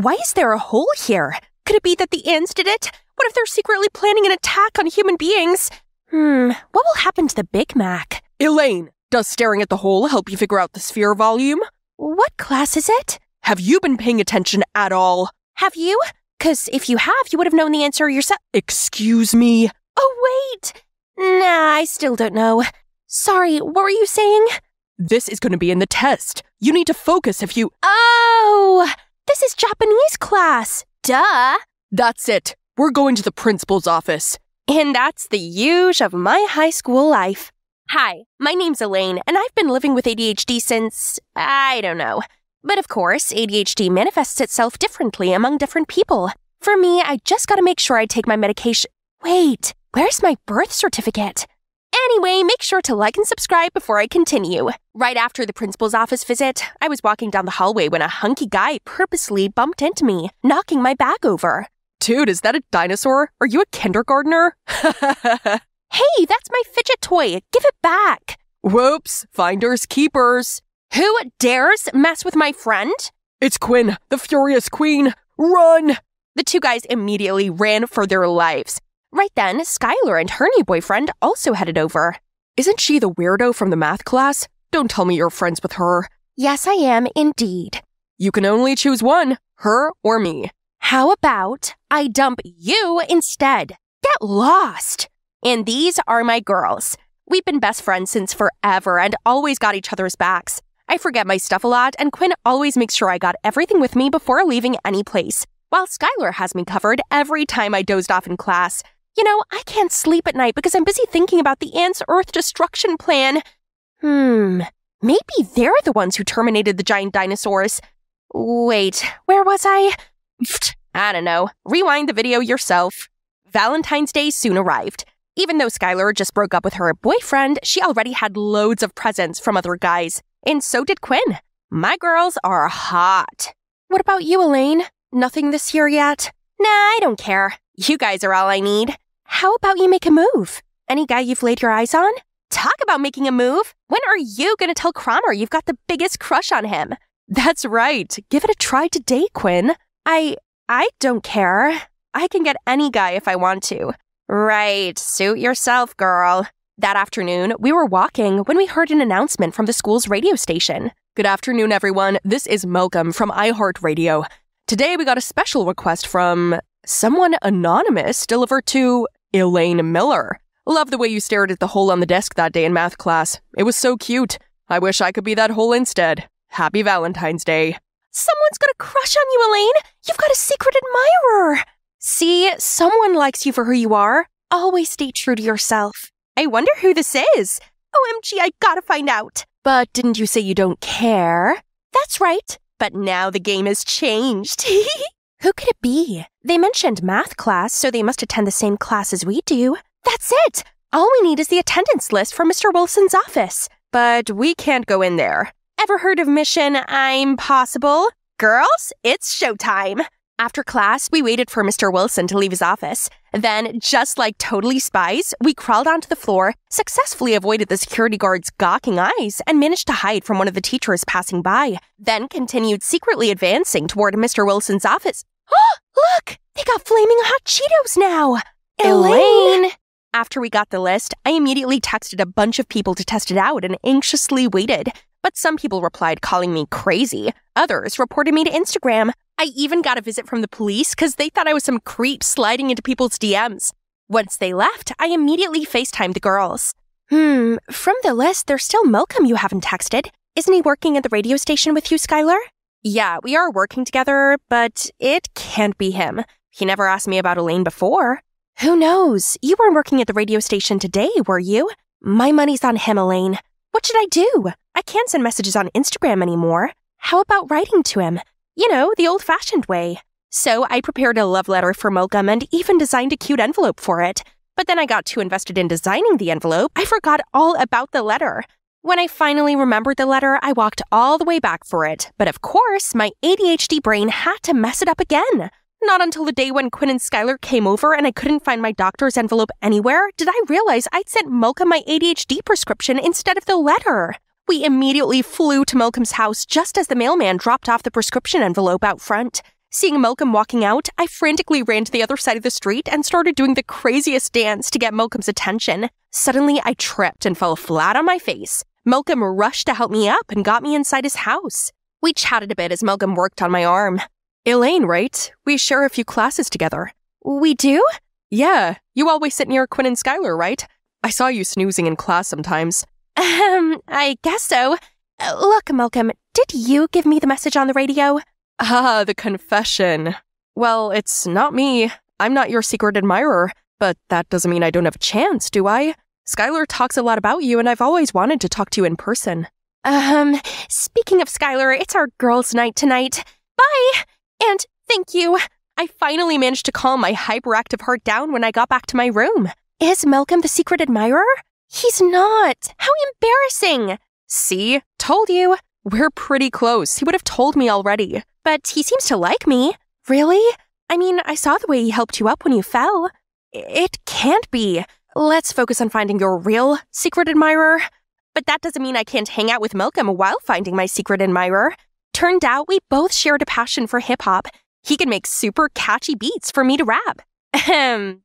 Why is there a hole here? Could it be that the ants did it? What if they're secretly planning an attack on human beings? What will happen to the Big Mac? Elaine, does staring at the hole help you figure out the sphere volume? What class is it? Have you been paying attention at all? Have you? 'Cause if you have, you would have known the answer yourself. Excuse me? Oh, wait. Nah, I still don't know. Sorry, what were you saying? This is going to be in the test. You need to focus if you... Oh, this is Japanese class. Duh. That's it. We're going to the principal's office. And that's the huge of my high school life. Hi, my name's Elaine, and I've been living with ADHD since, I don't know. But of course, ADHD manifests itself differently among different people. For me, I just gotta make sure I take my medication. Wait, where's my birth certificate? Anyway, make sure to like and subscribe before I continue. Right after the principal's office visit, I was walking down the hallway when a hunky guy purposely bumped into me, knocking my bag over. Dude, is that a dinosaur? Are you a kindergartner? Hey, that's my fidget toy. Give it back. Whoops, finders keepers. Who dares mess with my friend? It's Quinn, the Furious Queen. Run! The two guys immediately ran for their lives. Right then, Skylar and her new boyfriend also headed over. Isn't she the weirdo from the math class? Don't tell me you're friends with her. Yes, I am indeed. You can only choose one, her or me. How about I dump you instead? Get lost! And these are my girls. We've been best friends since forever and always got each other's backs. I forget my stuff a lot, and Quinn always makes sure I got everything with me before leaving any place, while Skylar has me covered every time I dozed off in class. You know, I can't sleep at night because I'm busy thinking about the ants' Earth destruction plan. Maybe they're the ones who terminated the giant dinosaurs. Wait, where was I? I don't know. Rewind the video yourself. Valentine's Day soon arrived. Even though Skylar just broke up with her boyfriend, she already had loads of presents from other guys. And so did Quinn. My girls are hot. What about you, Elaine? Nothing this year yet? Nah, I don't care. You guys are all I need. How about you make a move? Any guy you've laid your eyes on? Talk about making a move. When are you gonna tell Cromer you've got the biggest crush on him? That's right. Give it a try today, Quinn. I don't care. I can get any guy if I want to. Right, suit yourself, girl. That afternoon, we were walking when we heard an announcement from the school's radio station. Good afternoon, everyone. This is Malcolm from iHeartRadio. Today, we got a special request from someone anonymous delivered to Elaine Miller. Love the way you stared at the hole on the desk that day in math class. It was so cute. I wish I could be that hole instead. Happy Valentine's Day. Someone's got a crush on you, Elaine. You've got a secret admirer. See, someone likes you for who you are. Always stay true to yourself. I wonder who this is. OMG, I gotta find out. But didn't you say you don't care? That's right. But now the game has changed. Who could it be? They mentioned math class, so they must attend the same class as we do. That's it. All we need is the attendance list from Mr. Wilson's office. But we can't go in there. Ever heard of Mission Impossible? Girls, it's showtime. After class, we waited for Mr. Wilson to leave his office. Then, just like totally spies, we crawled onto the floor, successfully avoided the security guard's gawking eyes, and managed to hide from one of the teachers passing by. Then continued secretly advancing toward Mr. Wilson's office. Oh, look! They got flaming hot Cheetos now! Elaine! After we got the list, I immediately texted a bunch of people to test it out and anxiously waited. But some people replied calling me crazy. Others reported me to Instagram. I even got a visit from the police because they thought I was some creep sliding into people's DMs. Once they left, I immediately FaceTimed the girls. From the list, there's still Malcolm you haven't texted. Isn't he working at the radio station with you, Skylar? Yeah, we are working together, but it can't be him. He never asked me about Elaine before. Who knows? You weren't working at the radio station today, were you? My money's on him, Elaine. What should I do? I can't send messages on Instagram anymore. How about writing to him? You know, the old-fashioned way. So I prepared a love letter for Malcolm and even designed a cute envelope for it. But then I got too invested in designing the envelope, I forgot all about the letter. When I finally remembered the letter, I walked all the way back for it. But of course, my ADHD brain had to mess it up again. Not until the day when Quinn and Skylar came over and I couldn't find my doctor's envelope anywhere did I realize I'd sent Malcolm my ADHD prescription instead of the letter. We immediately flew to Malcolm's house just as the mailman dropped off the prescription envelope out front. Seeing Malcolm walking out, I frantically ran to the other side of the street and started doing the craziest dance to get Malcolm's attention. Suddenly, I tripped and fell flat on my face. Malcolm rushed to help me up and got me inside his house. We chatted a bit as Malcolm worked on my arm. Elaine, right? We share a few classes together. We do? Yeah, you always sit near Quinn and Skylar, right? I saw you snoozing in class sometimes. I guess so. Look, Malcolm, did you give me the message on the radio? Ah, the confession. Well, it's not me. I'm not your secret admirer, but that doesn't mean I don't have a chance, do I? Skylar talks a lot about you, and I've always wanted to talk to you in person. Speaking of Skylar, it's our girls' night tonight. Bye! And thank you. I finally managed to calm my hyperactive heart down when I got back to my room. Is Malcolm the secret admirer? He's not. How embarrassing. See? Told you. We're pretty close. He would have told me already. But he seems to like me. Really? I mean, I saw the way he helped you up when you fell. It can't be. Let's focus on finding your real secret admirer. But that doesn't mean I can't hang out with Malcolm while finding my secret admirer. Turned out we both shared a passion for hip-hop. He can make super catchy beats for me to rap.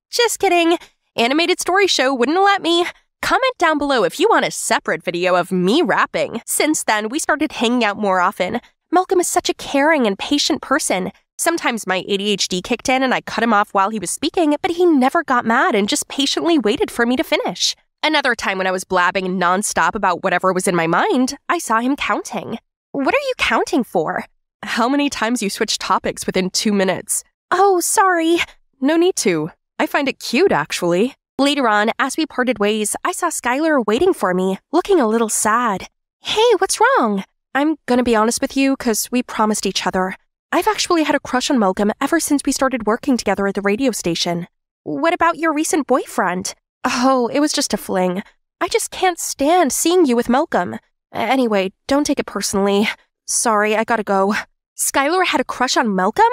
Just kidding. Animated Story Show wouldn't let me. Comment down below if you want a separate video of me rapping. Since then, we started hanging out more often. Malcolm is such a caring and patient person. Sometimes my ADHD kicked in and I cut him off while he was speaking, but he never got mad and just patiently waited for me to finish. Another time when I was blabbing nonstop about whatever was in my mind, I saw him counting. What are you counting for? How many times you switch topics within 2 minutes? Oh, sorry. No need to. I find it cute, actually. Later on, as we parted ways, I saw Skylar waiting for me, looking a little sad. Hey, what's wrong? I'm gonna be honest with you, 'cause we promised each other. I've actually had a crush on Malcolm ever since we started working together at the radio station. What about your recent boyfriend? Oh, it was just a fling. I just can't stand seeing you with Malcolm. Anyway, don't take it personally. Sorry, I gotta go. Skylar had a crush on Malcolm?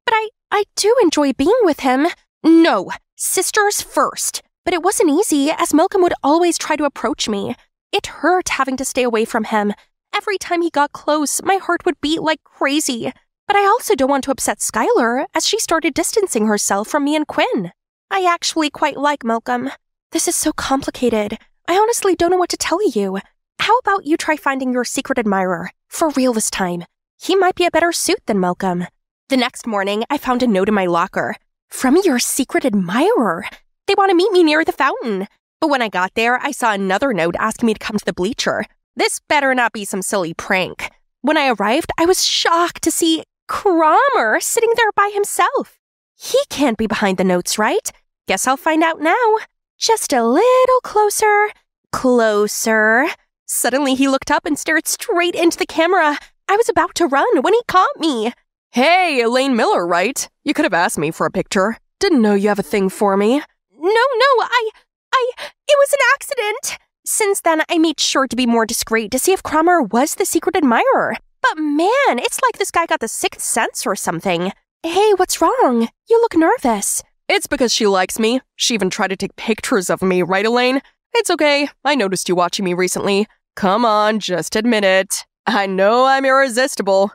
But I do enjoy being with him. No, sisters first. But it wasn't easy, as Malcolm would always try to approach me. It hurt having to stay away from him. Every time he got close, my heart would beat like crazy. But I also don't want to upset Skylar, as she started distancing herself from me and Quinn. I actually quite like Malcolm. This is so complicated. I honestly don't know what to tell you. How about you try finding your secret admirer? For real this time. He might be a better suit than Malcolm. The next morning, I found a note in my locker. From your secret admirer. They want to meet me near the fountain. But when I got there, I saw another note asking me to come to the bleacher. This better not be some silly prank. When I arrived, I was shocked to see Cromer sitting there by himself. He can't be behind the notes, right? Guess I'll find out now. Just a little closer. Closer. Suddenly, he looked up and stared straight into the camera. I was about to run when he caught me. Hey, Elaine Miller, right? You could have asked me for a picture. Didn't know you have a thing for me. No, it was an accident. Since then, I made sure to be more discreet to see if Cromer was the secret admirer. But man, it's like this guy got the sixth sense or something. Hey, what's wrong? You look nervous. It's because she likes me. She even tried to take pictures of me, right, Elaine? It's okay. I noticed you watching me recently. Come on, just admit it. I know I'm irresistible.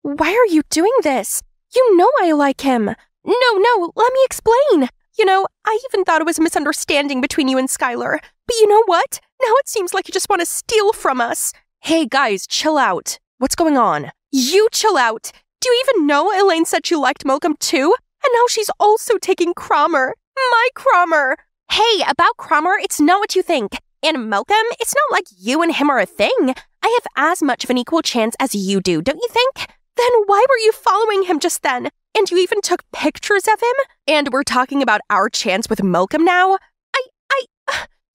Why are you doing this? You know I like him. No, let me explain. You know, I even thought it was a misunderstanding between you and Skylar. But you know what? Now it seems like you just want to steal from us. Hey, guys, chill out. What's going on? You chill out. Do you even know Elaine said she liked Malcolm too? And now she's also taking Cromer. My Cromer. Hey, about Cromer, it's not what you think. And Malcolm, it's not like you and him are a thing. I have as much of an equal chance as you do, don't you think? Then why were you following him just then? And you even took pictures of him? And we're talking about our chance with Malcolm now?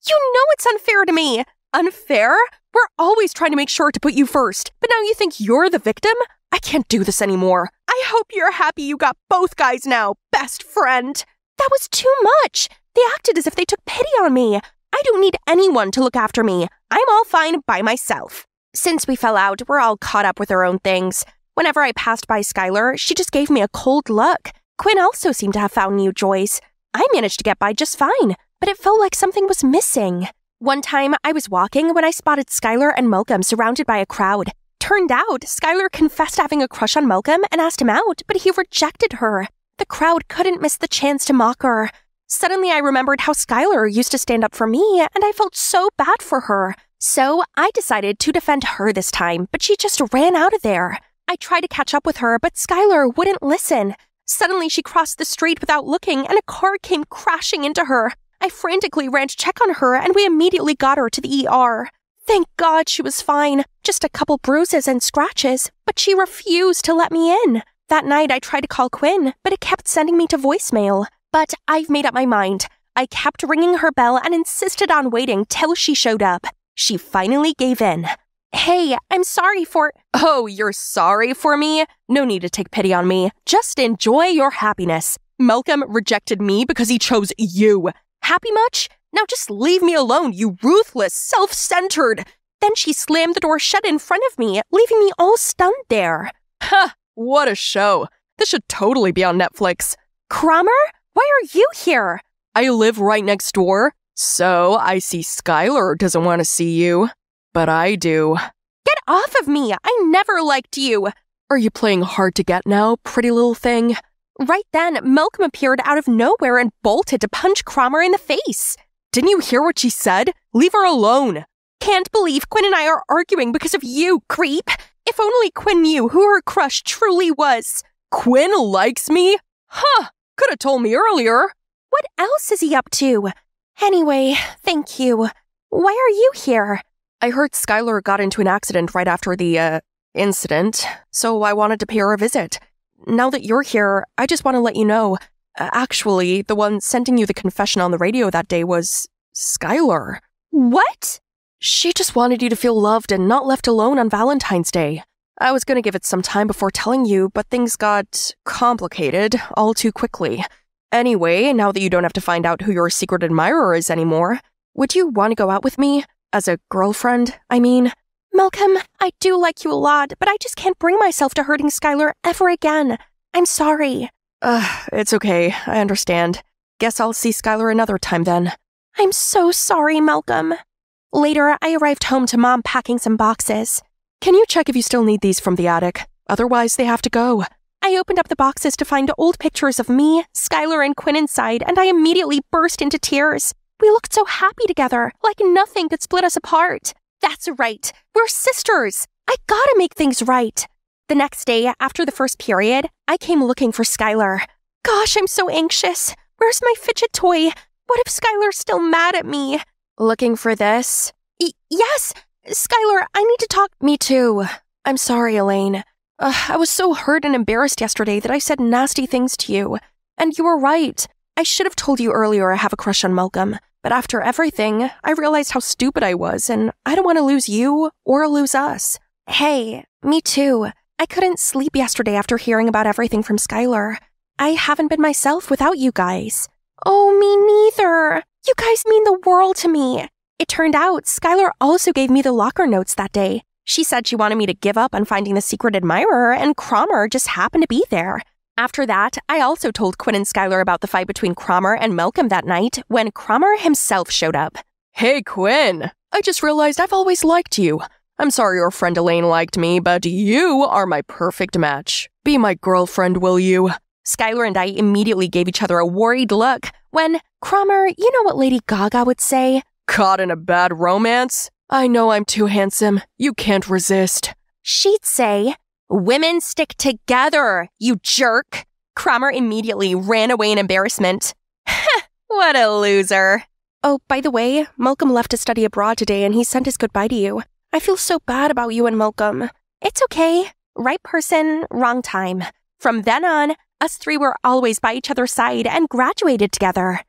You know it's unfair to me. Unfair? We're always trying to make sure to put you first. But now you think you're the victim? I can't do this anymore. I hope you're happy you got both guys now, best friend. That was too much. They acted as if they took pity on me. I don't need anyone to look after me. I'm all fine by myself. Since we fell out, we're all caught up with our own things. Whenever I passed by Skylar, she just gave me a cold look. Quinn also seemed to have found new joys. I managed to get by just fine, but it felt like something was missing. One time, I was walking when I spotted Skylar and Malcolm surrounded by a crowd. turned out Skylar confessed having a crush on Malcolm and asked him out, but he rejected her. The crowd couldn't miss the chance to mock her. Suddenly, I remembered how Skylar used to stand up for me, and I felt so bad for her. So I decided to defend her this time, but she just ran out of there. I tried to catch up with her, but Skylar wouldn't listen. Suddenly, she crossed the street without looking, and a car came crashing into her. I frantically ran to check on her, and we immediately got her to the ER. Thank God she was fine, just a couple bruises and scratches, but she refused to let me in. That night, I tried to call Quinn, but it kept sending me to voicemail. But I've made up my mind. I kept ringing her bell and insisted on waiting till she showed up. She finally gave in. Hey, I'm sorry for— Oh, you're sorry for me? No need to take pity on me. Just enjoy your happiness. Malcolm rejected me because he chose you. Happy much? Now just leave me alone, you ruthless, self-centered. Then she slammed the door shut in front of me, leaving me all stunned there. Ha! What a show. This should totally be on Netflix. Cromer? Why are you here? I live right next door, so I see Skylar doesn't want to see you. But I do. Get off of me! I never liked you! Are you playing hard to get now, pretty little thing? Right then, Malcolm appeared out of nowhere and bolted to punch Cromer in the face. Didn't you hear what she said? Leave her alone. Can't believe Quinn and I are arguing because of you, creep. If only Quinn knew who her crush truly was. Quinn likes me? Huh, could have told me earlier. What else is he up to? Anyway, thank you. Why are you here? I heard Skylar got into an accident right after the, incident, so I wanted to pay her a visit. Now that you're here, I just want to let you know, actually, the one sending you the confession on the radio that day was Skylar. What? She just wanted you to feel loved and not left alone on Valentine's Day. I was going to give it some time before telling you, but things got complicated all too quickly. Anyway, now that you don't have to find out who your secret admirer is anymore, would you want to go out with me? As a girlfriend, I mean? Malcolm, I do like you a lot, but I just can't bring myself to hurting Skylar ever again. I'm sorry. It's okay. I understand. Guess I'll see Skylar another time then. I'm so sorry, Malcolm. Later, I arrived home to Mom packing some boxes. Can you check if you still need these from the attic? Otherwise, they have to go. I opened up the boxes to find old pictures of me, Skylar, and Quinn inside, and I immediately burst into tears. We looked so happy together, like nothing could split us apart. That's right. We're sisters. I gotta make things right. The next day, after the first period, I came looking for Skylar. Gosh, I'm so anxious. Where's my fidget toy? What if Skylar's still mad at me? Looking for this? Yes! Skylar, I need to talk— Me too. I'm sorry, Elaine. I was so hurt and embarrassed yesterday that I said nasty things to you. And you were right. I should have told you earlier I have a crush on Malcolm. But after everything, I realized how stupid I was, and I don't want to lose you or lose us. Hey, me too. I couldn't sleep yesterday after hearing about everything from Skylar. I haven't been myself without you guys. Oh, me neither. You guys mean the world to me. It turned out Skylar also gave me the locker notes that day. She said she wanted me to give up on finding the secret admirer, and Cromer just happened to be there. After that, I also told Quinn and Skylar about the fight between Cromer and Malcolm that night when Cromer himself showed up. Hey, Quinn! I just realized I've always liked you. I'm sorry your friend Elaine liked me, but you are my perfect match. Be my girlfriend, will you? Skylar and I immediately gave each other a worried look when— Cromer, you know what Lady Gaga would say? Caught in a bad romance? I know I'm too handsome. You can't resist. She'd say— Women stick together, you jerk! Cromer immediately ran away in embarrassment. What a loser. Oh, by the way, Malcolm left to study abroad today and he sent his goodbye to you. I feel so bad about you and Malcolm. It's okay. Right person, wrong time. From then on, us three were always by each other's side and graduated together.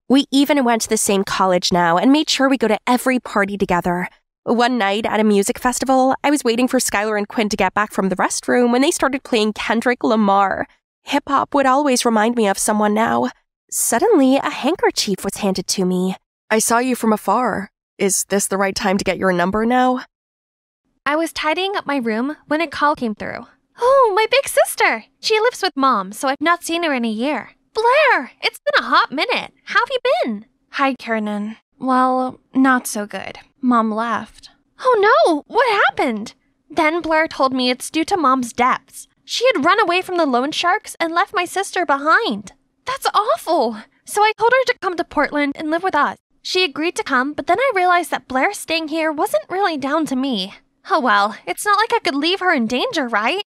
We even went to the same college now and made sure we go to every party together. One night at a music festival, I was waiting for Skylar and Quinn to get back from the restroom when they started playing Kendrick Lamar. Hip-hop would always remind me of someone now. Suddenly, a handkerchief was handed to me. I saw you from afar. Is this the right time to get your number now? I was tidying up my room when a call came through. Oh, my big sister! She lives with Mom, so I've not seen her in a year. Blair, it's been a hot minute. How have you been? Hi, Kiernan. Well, not so good. Mom left. Oh no, what happened? Then Blair told me it's due to Mom's debts. She had run away from the loan sharks and left my sister behind. That's awful. So I told her to come to Portland and live with us. She agreed to come, but then I realized that Blair staying here wasn't really down to me. Oh well, it's not like I could leave her in danger, right?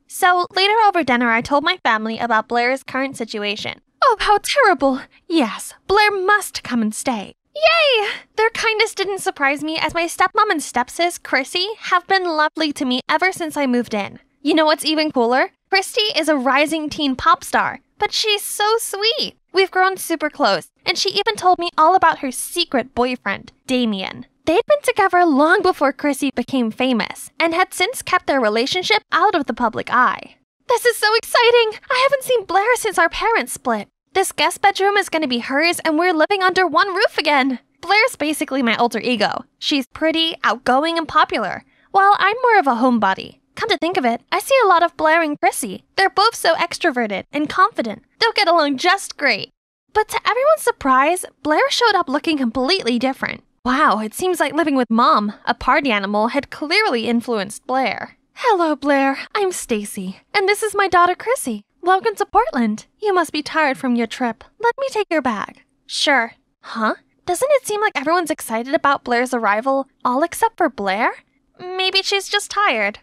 So later over dinner, I told my family about Blair's current situation. Oh, how terrible. Yes, Blair must come and stay. Yay! Their kindness didn't surprise me as my stepmom and stepsis, Chrissy, have been lovely to me ever since I moved in. You know what's even cooler? Christy is a rising teen pop star, but she's so sweet. We've grown super close, and she even told me all about her secret boyfriend, Damien. They'd been together long before Chrissy became famous, and had since kept their relationship out of the public eye. This is so exciting! I haven't seen Blair since our parents split. This guest bedroom is going to be hers, and we're living under one roof again. Blair's basically my alter ego. She's pretty, outgoing, and popular, while I'm more of a homebody. Come to think of it, I see a lot of Blair and Chrissy. They're both so extroverted and confident. They'll get along just great. But to everyone's surprise, Blair showed up looking completely different. Wow, it seems like living with Mom, a party animal, had clearly influenced Blair. Hello, Blair. I'm Stacy, and this is my daughter, Chrissy. Welcome to Portland. You must be tired from your trip. Let me take your bag. Sure. Huh? Doesn't it seem like everyone's excited about Blair's arrival, all except for Blair? Maybe she's just tired.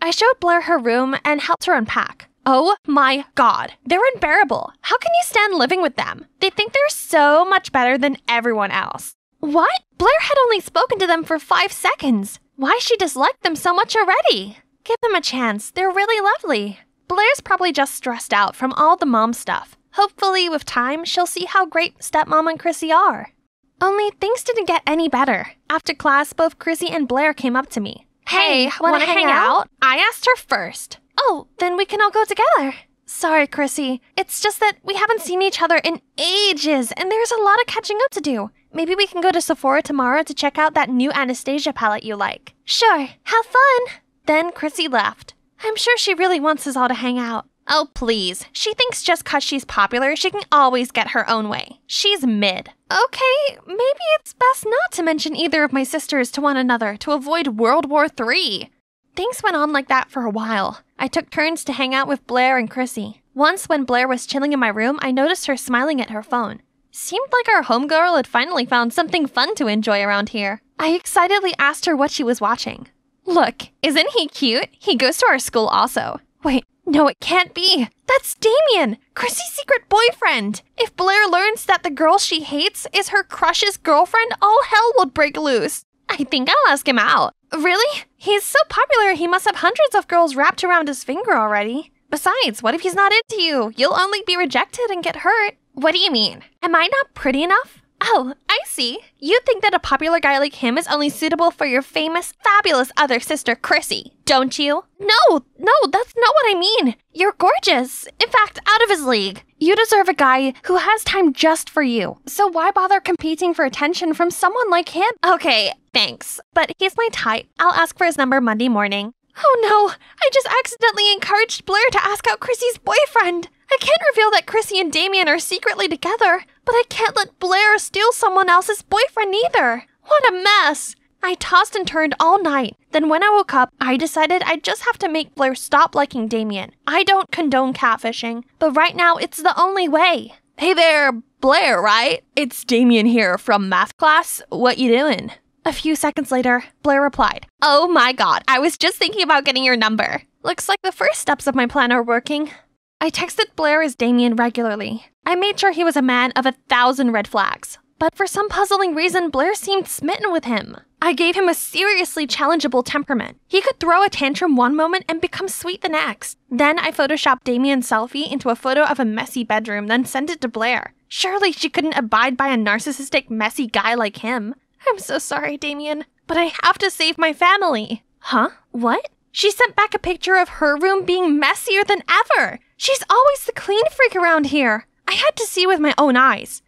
I showed Blair her room and helped her unpack. Oh my god, they're unbearable. How can you stand living with them? They think they're so much better than everyone else. What? Blair had only spoken to them for 5 seconds. Why she disliked them so much already? Give them a chance, they're really lovely. Blair's probably just stressed out from all the mom stuff. Hopefully, with time, she'll see how great stepmom and Chrissy are. Only things didn't get any better. After class, both Chrissy and Blair came up to me. Hey, wanna hang out? I asked her first. Oh, then we can all go together. Sorry, Chrissy. It's just that we haven't seen each other in ages, and there's a lot of catching up to do. Maybe we can go to Sephora tomorrow to check out that new Anastasia palette you like. Sure, have fun. Then Chrissy left. I'm sure she really wants us all to hang out. Oh, please. She thinks just 'cause she's popular, she can always get her own way. She's mid. Okay, maybe it's best not to mention either of my sisters to one another to avoid World War III. Things went on like that for a while. I took turns to hang out with Blair and Chrissy. Once when Blair was chilling in my room, I noticed her smiling at her phone. Seemed like our homegirl had finally found something fun to enjoy around here. I excitedly asked her what she was watching. Look, isn't he cute? He goes to our school also. Wait, no, it can't be. That's Damien, Chrissy's secret boyfriend. If Blair learns that the girl she hates is her crush's girlfriend, all hell will break loose. I think I'll ask him out. Really? He's so popular, he must have hundreds of girls wrapped around his finger already. Besides, what if he's not into you? You'll only be rejected and get hurt. What do you mean? Am I not pretty enough? Oh, I see. You think that a popular guy like him is only suitable for your famous, fabulous other sister, Chrissy, don't you? No, that's not what I mean. You're gorgeous. In fact, out of his league. You deserve a guy who has time just for you. So why bother competing for attention from someone like him? Okay, thanks. But he's my type. I'll ask for his number Monday morning. Oh no, I just accidentally encouraged Blair to ask out Chrissy's boyfriend. I can't reveal that Chrissy and Damien are secretly together, but I can't let Blair steal someone else's boyfriend either. What a mess. I tossed and turned all night. Then when I woke up, I decided I'd just have to make Blair stop liking Damien. I don't condone catfishing, but right now it's the only way. Hey there, Blair, right? It's Damien here from math class. What you doing? A few seconds later, Blair replied, Oh my god, I was just thinking about getting your number. Looks like the first steps of my plan are working. I texted Blair as Damien regularly. I made sure he was a man of 1,000 red flags. But for some puzzling reason, Blair seemed smitten with him. I gave him a seriously challengeable temperament. He could throw a tantrum one moment and become sweet the next. Then I photoshopped Damien's selfie into a photo of a messy bedroom, then sent it to Blair. Surely she couldn't abide by a narcissistic, messy guy like him. I'm so sorry, Damien, but I have to save my family. Huh? What? She sent back a picture of her room being messier than ever. She's always the clean freak around here. I had to see with my own eyes.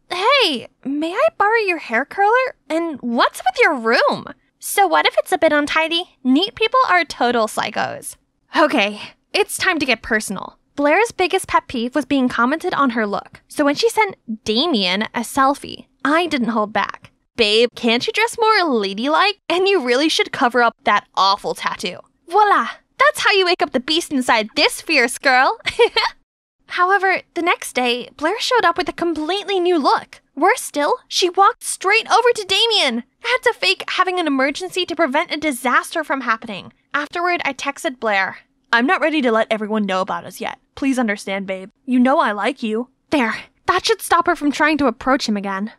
Hey, may I borrow your hair curler? And what's with your room? So what if it's a bit untidy? Neat people are total psychos. Okay, it's time to get personal. Blair's biggest pet peeve was being commented on her look. So when she sent Damien a selfie, I didn't hold back. Babe, can't you dress more ladylike? And you really should cover up that awful tattoo. Voila! That's how you wake up the beast inside this fierce girl. However, the next day, Blair showed up with a completely new look. Worse still, she walked straight over to Damien. I had to fake having an emergency to prevent a disaster from happening. Afterward, I texted Blair. I'm not ready to let everyone know about us yet. Please understand, babe. You know I like you. There. That should stop her from trying to approach him again.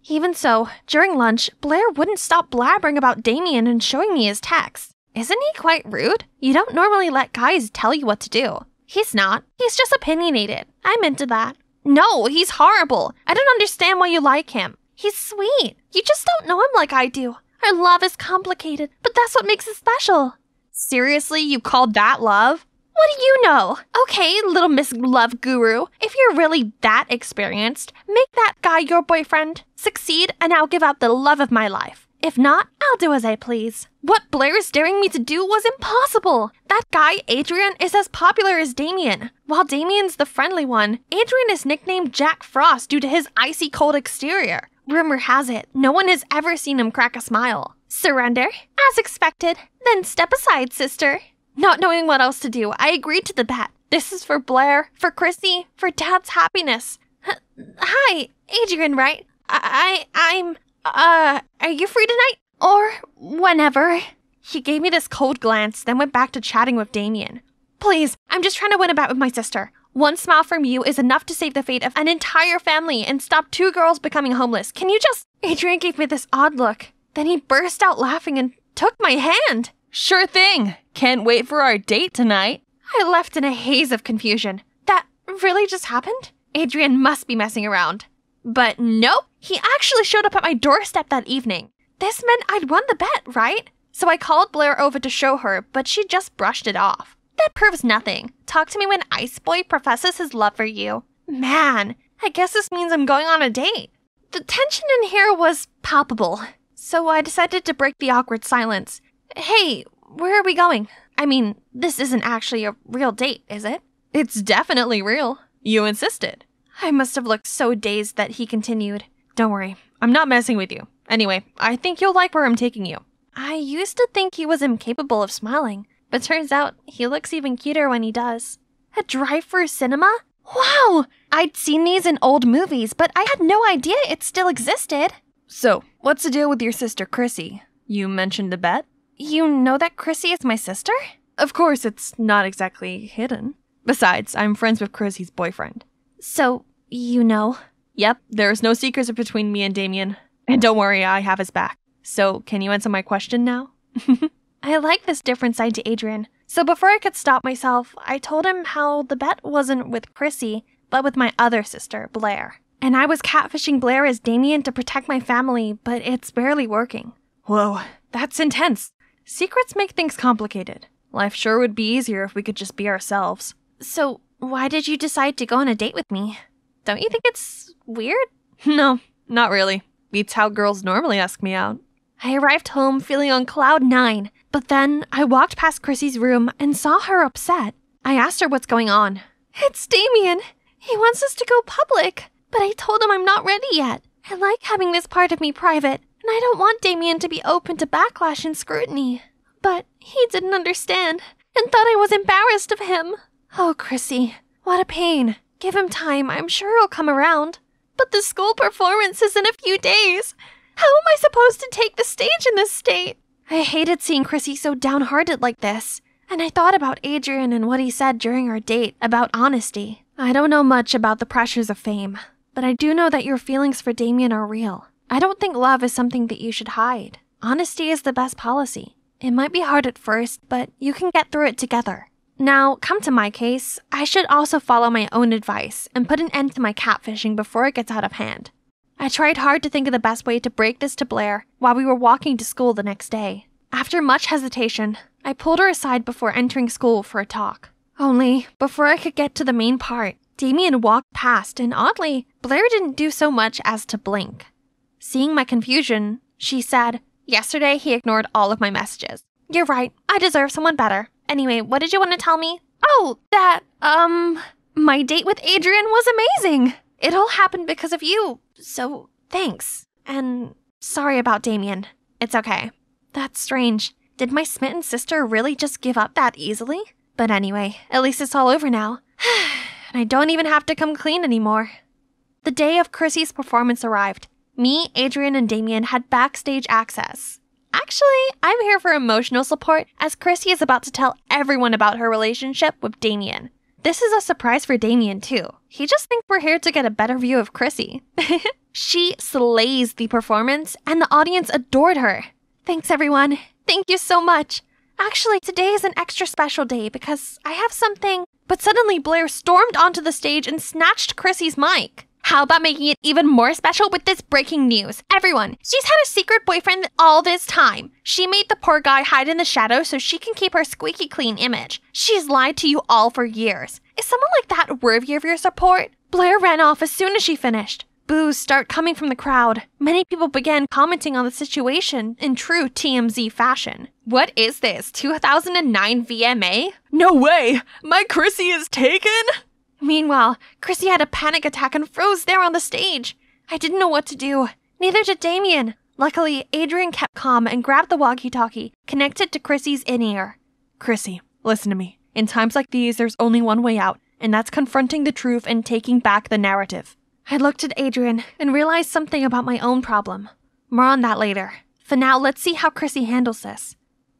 Even so, during lunch, Blair wouldn't stop blabbering about Damien and showing me his texts. Isn't he quite rude? You don't normally let guys tell you what to do. He's not. He's just opinionated. I'm into that. No, he's horrible. I don't understand why you like him. He's sweet. You just don't know him like I do. Our love is complicated, but that's what makes it special. Seriously, you called that love? What do you know? Okay, little Miss Love Guru, if you're really that experienced, make that guy your boyfriend. Succeed, and I'll give up the love of my life. If not, I'll do as I please. What Blair is daring me to do was impossible. That guy, Adrian, is as popular as Damien. While Damien's the friendly one, Adrian is nicknamed Jack Frost due to his icy cold exterior. Rumor has it, no one has ever seen him crack a smile. Surrender? As expected. Then step aside, sister. Not knowing what else to do, I agreed to the bet. This is for Blair, for Chrissy, for Dad's happiness. Hi, Adrian, right? Are you free tonight? Or whenever? He gave me this cold glance, then went back to chatting with Damien. Please, I'm just trying to win a bet with my sister. One smile from you is enough to save the fate of an entire family and stop 2 girls becoming homeless. Can you just... Adrian gave me this odd look. Then he burst out laughing and took my hand. Sure thing. Can't wait for our date tonight. I left in a haze of confusion. That really just happened? Adrian must be messing around. But nope, he actually showed up at my doorstep that evening. This meant I'd won the bet, right? So I called Blair over to show her, but she just brushed it off. That proves nothing. Talk to me when Ice Boy professes his love for you. Man, I guess this means I'm going on a date. The tension in here was palpable, so I decided to break the awkward silence. Hey, where are we going? I mean, this isn't actually a real date, is it? It's definitely real. You insisted. I must have looked so dazed that he continued. Don't worry, I'm not messing with you. Anyway, I think you'll like where I'm taking you. I used to think he was incapable of smiling, but turns out he looks even cuter when he does. A drive-through cinema? Wow! I'd seen these in old movies, but I had no idea it still existed. So, what's the deal with your sister Chrissy? You mentioned the bet? You know that Chrissy is my sister? Of course, it's not exactly hidden. Besides, I'm friends with Chrissy's boyfriend. So, you know? Yep, there's no secrets between me and Damien. And don't worry, I have his back. So, can you answer my question now? I like this different side to Adrian. So before I could stop myself, I told him how the bet wasn't with Chrissy, but with my other sister, Blair. And I was catfishing Blair as Damien to protect my family, but it's barely working. Whoa, that's intense. Secrets make things complicated. Life sure would be easier if we could just be ourselves. So, why did you decide to go on a date with me? Don't you think it's weird? No, not really. Beats how girls normally ask me out. I arrived home feeling on cloud 9, but then I walked past Chrissy's room and saw her upset. I asked her what's going on. It's Damien. He wants us to go public, but I told him I'm not ready yet. I like having this part of me private, and I don't want Damien to be open to backlash and scrutiny. But he didn't understand and thought I was embarrassed of him. Oh, Chrissy, what a pain. Give him time, I'm sure he'll come around. But the school performance is in a few days. How am I supposed to take the stage in this state? I hated seeing Chrissy so downhearted like this. And I thought about Adrian and what he said during our date about honesty. I don't know much about the pressures of fame, but I do know that your feelings for Damien are real. I don't think love is something that you should hide. Honesty is the best policy. It might be hard at first, but you can get through it together. Now, come to my case, I should also follow my own advice and put an end to my catfishing before it gets out of hand. I tried hard to think of the best way to break this to Blair while we were walking to school the next day. After much hesitation, I pulled her aside before entering school for a talk. Only, before I could get to the main part, Damien walked past and oddly, Blair didn't do so much as to blink. Seeing my confusion, she said, "Yesterday he ignored all of my messages. You're right, I deserve someone better. Anyway, what did you want to tell me?" Oh, that, my date with Adrian was amazing. It all happened because of you, so thanks. And sorry about Damien. It's okay. That's strange. Did my smitten sister really just give up that easily? But anyway, at least it's all over now. And I don't even have to come clean anymore. The day of Chrissy's performance arrived. Me, Adrian, and Damien had backstage access. Actually, I'm here for emotional support as Chrissy is about to tell everyone about her relationship with Damien. This is a surprise for Damien too. He just thinks we're here to get a better view of Chrissy. She slays the performance and the audience adored her. Thanks everyone. Thank you so much. Actually, today is an extra special day because I have something. But suddenly Blair stormed onto the stage and snatched Chrissy's mic. How about making it even more special with this breaking news? Everyone, she's had a secret boyfriend all this time. She made the poor guy hide in the shadows so she can keep her squeaky clean image. She's lied to you all for years. Is someone like that worthy of your support? Blair ran off as soon as she finished. Boos start coming from the crowd. Many people began commenting on the situation in true TMZ fashion. What is this, 2009 VMA? No way! My Chrissy is taken? Meanwhile, Chrissy had a panic attack and froze there on the stage. I didn't know what to do. Neither did Damien. Luckily, Adrian kept calm and grabbed the walkie-talkie, connected to Chrissy's in-ear. Chrissy, listen to me. In times like these, there's only one way out, and that's confronting the truth and taking back the narrative. I looked at Adrian and realized something about my own problem. More on that later. For now, let's see how Chrissy handles this.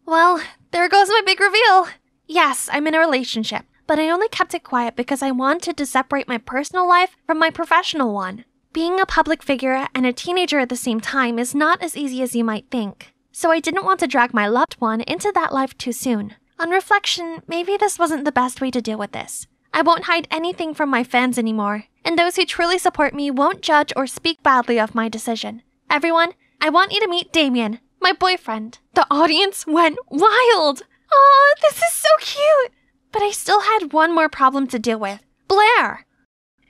Well, there goes my big reveal. Yes, I'm in a relationship. But I only kept it quiet because I wanted to separate my personal life from my professional one. Being a public figure and a teenager at the same time is not as easy as you might think. So I didn't want to drag my loved one into that life too soon. On reflection, maybe this wasn't the best way to deal with this. I won't hide anything from my fans anymore, and those who truly support me won't judge or speak badly of my decision. Everyone, I want you to meet Damien, my boyfriend. The audience went wild! Aw, this is so cute! But I still had one more problem to deal with. Blair!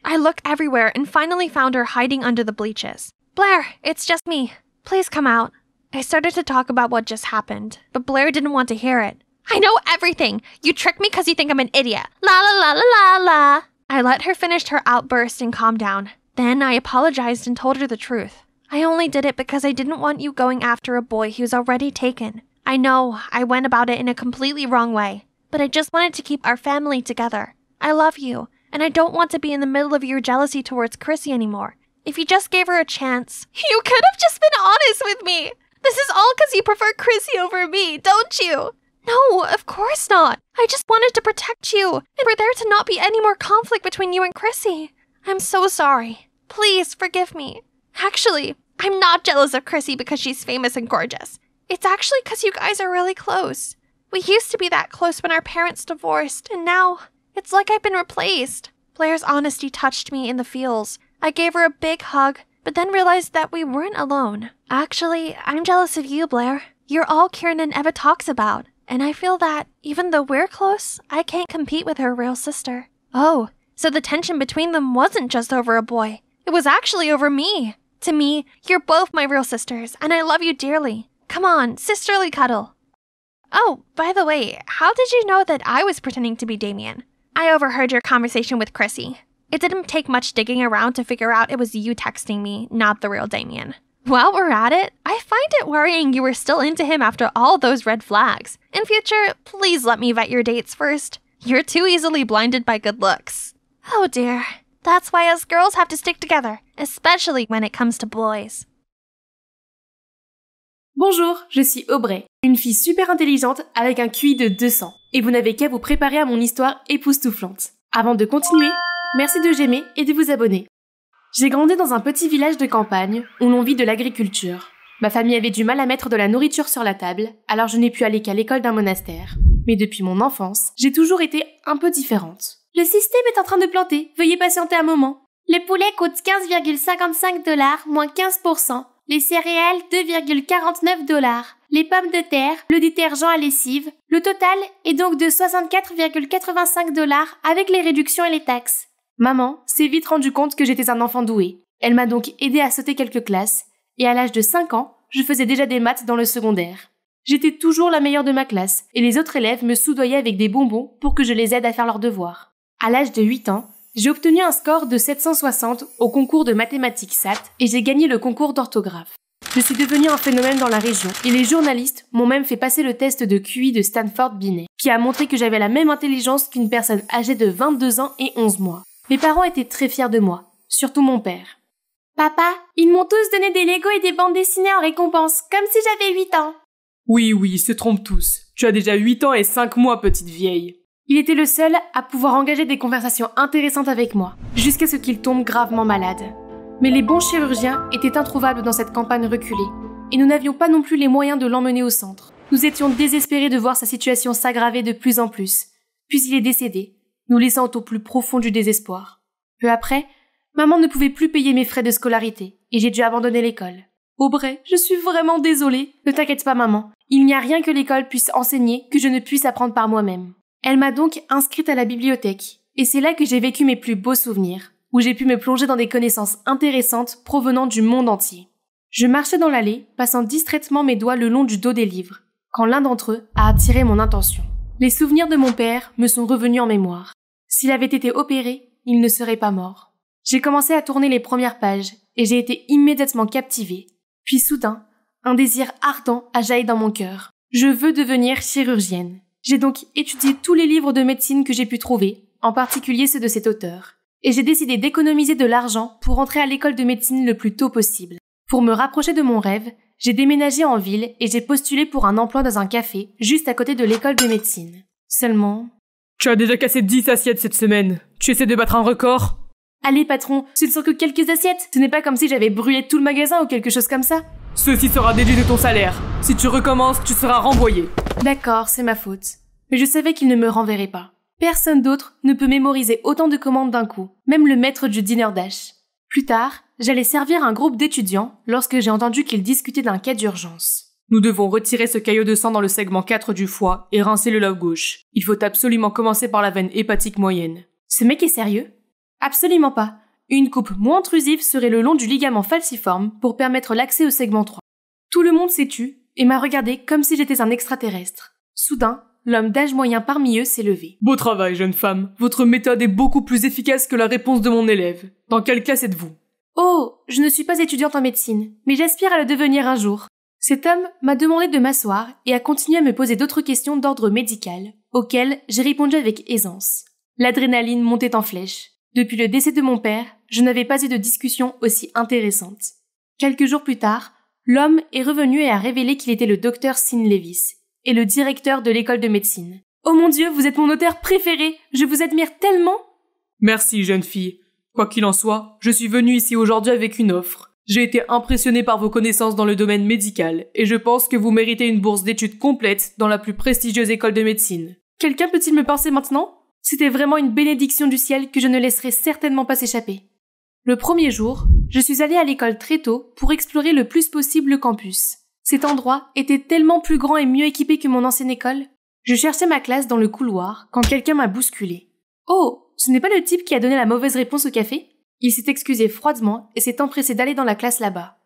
I looked everywhere and finally found her hiding under the bleachers. Blair, it's just me. Please come out. I started to talk about what just happened, but Blair didn't want to hear it. I know everything! You tricked me because you think I'm an idiot. La la la la la la! I let her finish her outburst and calm down. Then I apologized and told her the truth. I only did it because I didn't want you going after a boy who's already taken. I know I went about it in a completely wrong way. But I just wanted to keep our family together. I love you, and I don't want to be in the middle of your jealousy towards Chrissy anymore. If you just gave her a chance... You could have just been honest with me! This is all because you prefer Chrissy over me, don't you? No, of course not. I just wanted to protect you, and for there to not be any more conflict between you and Chrissy. I'm so sorry. Please forgive me. Actually, I'm not jealous of Chrissy because she's famous and gorgeous. It's actually because you guys are really close. We used to be that close when our parents divorced, and now it's like I've been replaced. Blair's honesty touched me in the feels. I gave her a big hug, but then realized that we weren't alone. Actually, I'm jealous of you, Blair. You're all Kiernan ever talks about, and I feel that, even though we're close, I can't compete with her real sister. Oh, so the tension between them wasn't just over a boy. It was actually over me. To me, you're both my real sisters, and I love you dearly. Come on, sisterly cuddle. Oh, by the way, how did you know that I was pretending to be Damien? I overheard your conversation with Chrissy. It didn't take much digging around to figure out it was you texting me, not the real Damien. While we're at it, I find it worrying you were still into him after all those red flags. In future, please let me vet your dates first. You're too easily blinded by good looks. Oh dear. That's why us girls have to stick together, especially when it comes to boys. Bonjour, je suis Aubrey, une fille super intelligente avec un QI de 200, et vous n'avez qu'à vous préparer à mon histoire époustouflante. Avant de continuer, merci de j'aimer et de vous abonner. J'ai grandi dans un petit village de campagne où l'on vit de l'agriculture. Ma famille avait du mal à mettre de la nourriture sur la table, alors je n'ai pu aller qu'à l'école d'un monastère. Mais depuis mon enfance, j'ai toujours été un peu différente. Le système est en train de planter, veuillez patienter un moment. Le poulet coûte 15,55 $, moins 15%. Les céréales, 2,49 $. Les pommes de terre, le détergent à lessive. Le total est donc de 64,85 $ avec les réductions et les taxes. Maman s'est vite rendue compte que j'étais un enfant doué. Elle m'a donc aidé à sauter quelques classes. Et à l'âge de 5 ans, je faisais déjà des maths dans le secondaire. J'étais toujours la meilleure de ma classe et les autres élèves me soudoyaient avec des bonbons pour que je les aide à faire leurs devoirs. À l'âge de 8 ans, j'ai obtenu un score de 760 au concours de mathématiques SAT et j'ai gagné le concours d'orthographe. Je suis devenue un phénomène dans la région et les journalistes m'ont même fait passer le test de QI de Stanford Binet, qui a montré que j'avais la même intelligence qu'une personne âgée de 22 ans et 11 mois. Mes parents étaient très fiers de moi, surtout mon père. Papa, ils m'ont tous donné des Legos et des bandes dessinées en récompense, comme si j'avais 8 ans. Oui, ils se trompent tous. Tu as déjà 8 ans et 5 mois, petite vieille. Il était le seul à pouvoir engager des conversations intéressantes avec moi, jusqu'à ce qu'il tombe gravement malade. Mais les bons chirurgiens étaient introuvables dans cette campagne reculée, et nous n'avions pas non plus les moyens de l'emmener au centre. Nous étions désespérés de voir sa situation s'aggraver de plus en plus. Puis il est décédé, nous laissant au plus profond du désespoir. Peu après, maman ne pouvait plus payer mes frais de scolarité, et j'ai dû abandonner l'école. Aubrey, je suis vraiment désolée. Ne t'inquiète pas, maman. Il n'y a rien que l'école puisse enseigner que je ne puisse apprendre par moi-même. Elle m'a donc inscrite à la bibliothèque, et c'est là que j'ai vécu mes plus beaux souvenirs, où j'ai pu me plonger dans des connaissances intéressantes provenant du monde entier. Je marchais dans l'allée, passant distraitement mes doigts le long du dos des livres, quand l'un d'entre eux a attiré mon attention. Les souvenirs de mon père me sont revenus en mémoire. S'il avait été opéré, il ne serait pas mort. J'ai commencé à tourner les premières pages, et j'ai été immédiatement captivée. Puis soudain, un désir ardent a jailli dans mon cœur. Je veux devenir chirurgienne. J'ai donc étudié tous les livres de médecine que j'ai pu trouver, en particulier ceux de cet auteur. Et j'ai décidé d'économiser de l'argent pour entrer à l'école de médecine le plus tôt possible. Pour me rapprocher de mon rêve, j'ai déménagé en ville et j'ai postulé pour un emploi dans un café, juste à côté de l'école de médecine. Seulement... Tu as déjà cassé 10 assiettes cette semaine. Tu essaies de battre un record? Allez patron, ce ne sont que quelques assiettes. Ce n'est pas comme si j'avais brûlé tout le magasin ou quelque chose comme ça. Ceci sera déduit de ton salaire. Si tu recommences, tu seras renvoyé. D'accord, c'est ma faute. Mais je savais qu'il ne me renverrait pas. Personne d'autre ne peut mémoriser autant de commandes d'un coup, même le maître du dîner dash. Plus tard, j'allais servir un groupe d'étudiants lorsque j'ai entendu qu'ils discutaient d'un cas d'urgence. Nous devons retirer ce caillot de sang dans le segment 4 du foie et rincer le lobe gauche. Il faut absolument commencer par la veine hépatique moyenne. Ce mec est sérieux? Absolument pas. Une coupe moins intrusive serait le long du ligament falciforme pour permettre l'accès au segment 3. Tout le monde s'est tu et m'a regardé comme si j'étais un extraterrestre. Soudain, l'homme d'âge moyen parmi eux s'est levé. Beau travail, jeune femme. Votre méthode est beaucoup plus efficace que la réponse de mon élève. Dans quelle classe êtes-vous? Oh, je ne suis pas étudiante en médecine, mais j'aspire à le devenir un jour. Cet homme m'a demandé de m'asseoir et a continué à me poser d'autres questions d'ordre médical, auxquelles j'ai répondu avec aisance. L'adrénaline montait en flèche. Depuis le décès de mon père, je n'avais pas eu de discussion aussi intéressante. Quelques jours plus tard, l'homme est revenu et a révélé qu'il était le docteur Sin Levis et le directeur de l'école de médecine. Oh mon Dieu, vous êtes mon auteur préféré! Je vous admire tellement! Merci, jeune fille. Quoi qu'il en soit, je suis venu ici aujourd'hui avec une offre. J'ai été impressionné par vos connaissances dans le domaine médical et je pense que vous méritez une bourse d'études complète dans la plus prestigieuse école de médecine. Quelqu'un peut-il me pincer maintenant? C'était vraiment une bénédiction du ciel que je ne laisserai certainement pas s'échapper. Le premier jour, je suis allée à l'école très tôt pour explorer le plus possible le campus. Cet endroit était tellement plus grand et mieux équipé que mon ancienne école. Je cherchais ma classe dans le couloir quand quelqu'un m'a bousculé. Oh, ce n'est pas le type qui a donné la mauvaise réponse au café? Il s'est excusé froidement et s'est empressé d'aller dans la classe là-bas.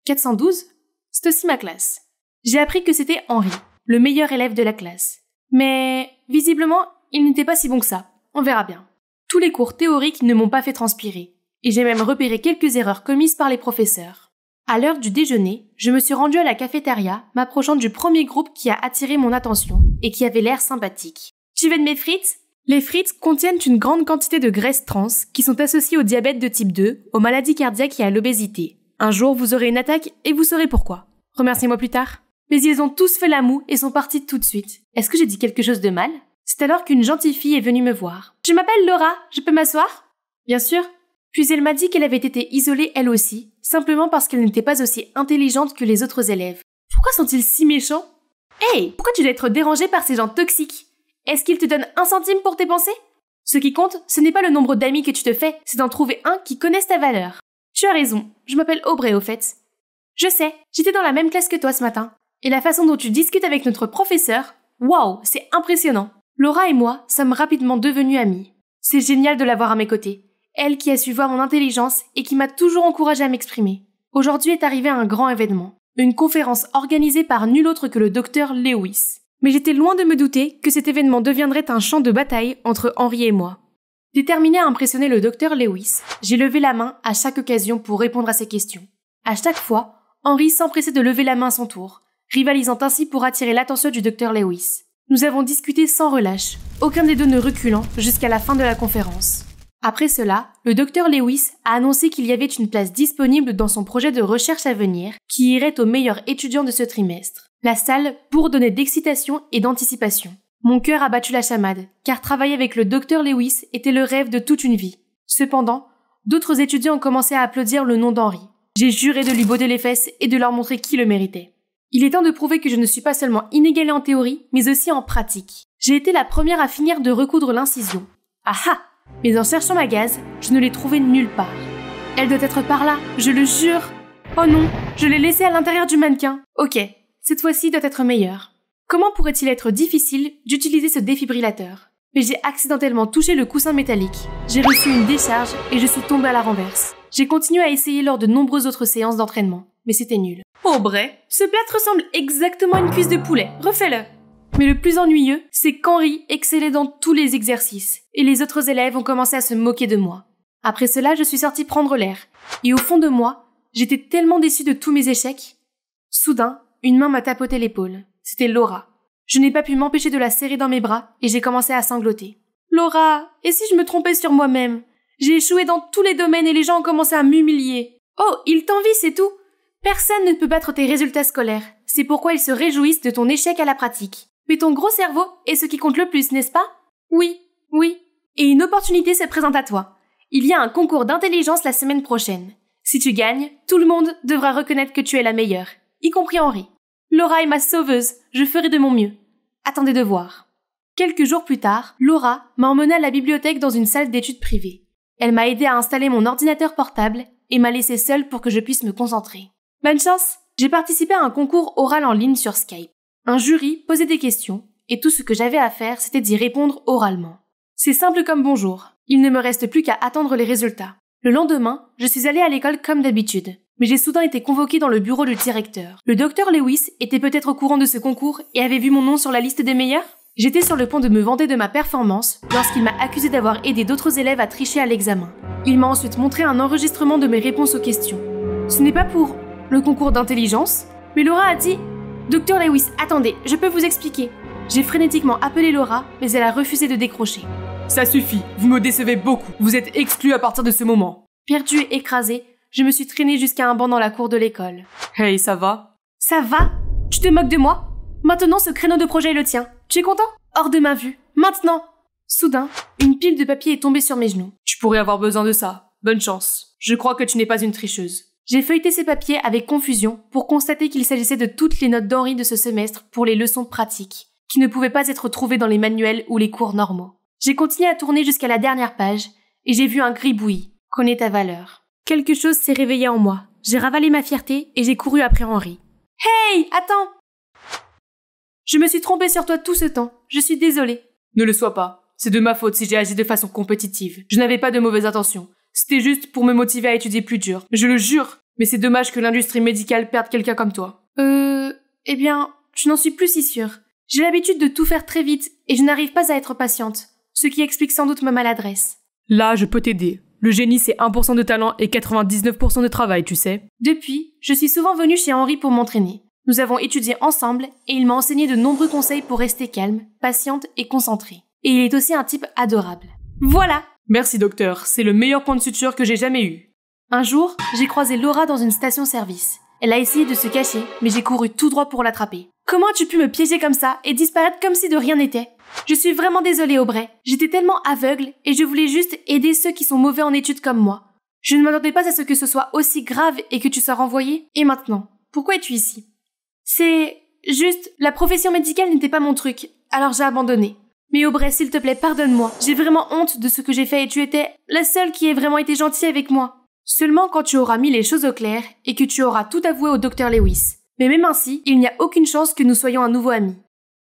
412? C'est aussi ma classe. J'ai appris que c'était Henri, le meilleur élève de la classe. Mais, visiblement, il n'était pas si bon que ça. On verra bien. Tous les cours théoriques ne m'ont pas fait transpirer. Et j'ai même repéré quelques erreurs commises par les professeurs. À l'heure du déjeuner, je me suis rendue à la cafétéria, m'approchant du premier groupe qui a attiré mon attention et qui avait l'air sympathique. Tu veux de mes frites? Les frites contiennent une grande quantité de graisses trans qui sont associées au diabète de type 2, aux maladies cardiaques et à l'obésité. Un jour, vous aurez une attaque et vous saurez pourquoi. Remerciez-moi plus tard. Mais ils ont tous fait la moue et sont partis tout de suite. Est-ce que j'ai dit quelque chose de mal? C'est alors qu'une gentille fille est venue me voir. Je m'appelle Laura, je peux m'asseoir? Bien sûr. Puis elle m'a dit qu'elle avait été isolée elle aussi, simplement parce qu'elle n'était pas aussi intelligente que les autres élèves. Pourquoi sont-ils si méchants? Hey, pourquoi tu dois être dérangée par ces gens toxiques? Est-ce qu'ils te donnent 1 centime pour tes pensées? Ce qui compte, ce n'est pas le nombre d'amis que tu te fais, c'est d'en trouver un qui connaisse ta valeur. Tu as raison, je m'appelle Aubrey au fait. Je sais, j'étais dans la même classe que toi ce matin. Et la façon dont tu discutes avec notre professeur, waouh, c'est impressionnant. Laura et moi sommes rapidement devenues amies. C'est génial de l'avoir à mes côtés. Elle qui a su voir mon intelligence et qui m'a toujours encouragée à m'exprimer. Aujourd'hui est arrivé un grand événement. Une conférence organisée par nul autre que le docteur Lewis. Mais j'étais loin de me douter que cet événement deviendrait un champ de bataille entre Henri et moi. Déterminée à impressionner le docteur Lewis, j'ai levé la main à chaque occasion pour répondre à ses questions. À chaque fois, Henry s'empressait de lever la main à son tour, rivalisant ainsi pour attirer l'attention du Dr Lewis. Nous avons discuté sans relâche, aucun des deux ne reculant jusqu'à la fin de la conférence. Après cela, le Dr Lewis a annoncé qu'il y avait une place disponible dans son projet de recherche à venir qui irait aux meilleurs étudiants de ce trimestre. La salle bourdonnait d'excitation et d'anticipation. Mon cœur a battu la chamade, car travailler avec le Dr Lewis était le rêve de toute une vie. Cependant, d'autres étudiants ont commencé à applaudir le nom d'Henry. J'ai juré de lui botter les fesses et de leur montrer qui le méritait. Il est temps de prouver que je ne suis pas seulement inégalée en théorie, mais aussi en pratique. J'ai été la première à finir de recoudre l'incision. Ah ah! Mais en cherchant ma gaze, je ne l'ai trouvée nulle part. Elle doit être par là, je le jure. Oh non, je l'ai laissée à l'intérieur du mannequin. Ok, cette fois-ci doit être meilleure. Comment pourrait-il être difficile d'utiliser ce défibrillateur? Mais j'ai accidentellement touché le coussin métallique. J'ai reçu une décharge et je suis tombée à la renverse. J'ai continué à essayer lors de nombreuses autres séances d'entraînement, mais c'était nul. Aubrey, ce plat ressemble exactement à une cuisse de poulet, refais-le. Mais le plus ennuyeux, c'est qu'Henry excellait dans tous les exercices, et les autres élèves ont commencé à se moquer de moi. Après cela, je suis sortie prendre l'air, et au fond de moi, j'étais tellement déçue de tous mes échecs. Soudain, une main m'a tapoté l'épaule. C'était Laura. Je n'ai pas pu m'empêcher de la serrer dans mes bras, et j'ai commencé à sangloter. Laura, et si je me trompais sur moi-même? J'ai échoué dans tous les domaines et les gens ont commencé à m'humilier. Oh, ils t'envient, c'est tout. Personne ne peut battre tes résultats scolaires. C'est pourquoi ils se réjouissent de ton échec à la pratique. Mais ton gros cerveau est ce qui compte le plus, n'est-ce pas? Oui. Et une opportunité se présente à toi. Il y a un concours d'intelligence la semaine prochaine. Si tu gagnes, tout le monde devra reconnaître que tu es la meilleure, y compris Henry. Laura est ma sauveuse, je ferai de mon mieux. Attendez de voir. Quelques jours plus tard, Laura m'a emmenée à la bibliothèque dans une salle d'études privée. Elle m'a aidé à installer mon ordinateur portable et m'a laissée seule pour que je puisse me concentrer. Bonne chance! J'ai participé à un concours oral en ligne sur Skype. Un jury posait des questions, et tout ce que j'avais à faire, c'était d'y répondre oralement. C'est simple comme bonjour. Il ne me reste plus qu'à attendre les résultats. Le lendemain, je suis allée à l'école comme d'habitude. Mais j'ai soudain été convoquée dans le bureau du directeur. Le Dr Lewis était peut-être au courant de ce concours et avait vu mon nom sur la liste des meilleurs? J'étais sur le point de me vanter de ma performance lorsqu'il m'a accusé d'avoir aidé d'autres élèves à tricher à l'examen. Il m'a ensuite montré un enregistrement de mes réponses aux questions. Ce n'est pas pour le concours d'intelligence, mais Laura a dit « Dr Lewis, attendez, je peux vous expliquer. » J'ai frénétiquement appelé Laura, mais elle a refusé de décrocher. Ça suffit, vous me décevez beaucoup. Vous êtes exclu à partir de ce moment. Perdue et écrasée, je me suis traînée jusqu'à un banc dans la cour de l'école. Hey, ça va? Ça va? Tu te moques de moi? Maintenant, ce créneau de projet est le tien. Tu es content? Hors de ma vue. Maintenant! Soudain, une pile de papier est tombée sur mes genoux. Tu pourrais avoir besoin de ça. Bonne chance. Je crois que tu n'es pas une tricheuse. J'ai feuilleté ces papiers avec confusion pour constater qu'il s'agissait de toutes les notes d'Henry de ce semestre pour les leçons pratiques, qui ne pouvaient pas être trouvées dans les manuels ou les cours normaux. J'ai continué à tourner jusqu'à la dernière page, et j'ai vu un gribouillis. Connais ta valeur. Quelque chose s'est réveillé en moi. J'ai ravalé ma fierté et j'ai couru après Henry. Hey, attends! Je me suis trompée sur toi tout ce temps. Je suis désolée. Ne le sois pas. C'est de ma faute si j'ai agi de façon compétitive. Je n'avais pas de mauvaises intentions. C'était juste pour me motiver à étudier plus dur. Je le jure. Mais c'est dommage que l'industrie médicale perde quelqu'un comme toi. Eh bien, je n'en suis plus si sûre. J'ai l'habitude de tout faire très vite et je n'arrive pas à être patiente. Ce qui explique sans doute ma maladresse. Là, je peux t'aider. Le génie, c'est 1% de talent et 99% de travail, tu sais. Depuis, je suis souvent venue chez Henry pour m'entraîner. Nous avons étudié ensemble et il m'a enseigné de nombreux conseils pour rester calme, patiente et concentrée. Et il est aussi un type adorable. Voilà! Merci docteur, c'est le meilleur point de suture que j'ai jamais eu. Un jour, j'ai croisé Laura dans une station-service. Elle a essayé de se cacher, mais j'ai couru tout droit pour l'attraper. Comment as-tu pu me piéger comme ça et disparaître comme si de rien n'était? Je suis vraiment désolée, Aubrey. J'étais tellement aveugle et je voulais juste aider ceux qui sont mauvais en études comme moi. Je ne m'attendais pas à ce que ce soit aussi grave et que tu sois renvoyée. Et maintenant, pourquoi es-tu ici? C'est juste, la profession médicale n'était pas mon truc, alors j'ai abandonné. Mais Aubrey, s'il te plaît, pardonne-moi. J'ai vraiment honte de ce que j'ai fait et tu étais la seule qui ait vraiment été gentille avec moi. Seulement quand tu auras mis les choses au clair et que tu auras tout avoué au Dr Lewis. Mais même ainsi, il n'y a aucune chance que nous soyons à nouveau amis.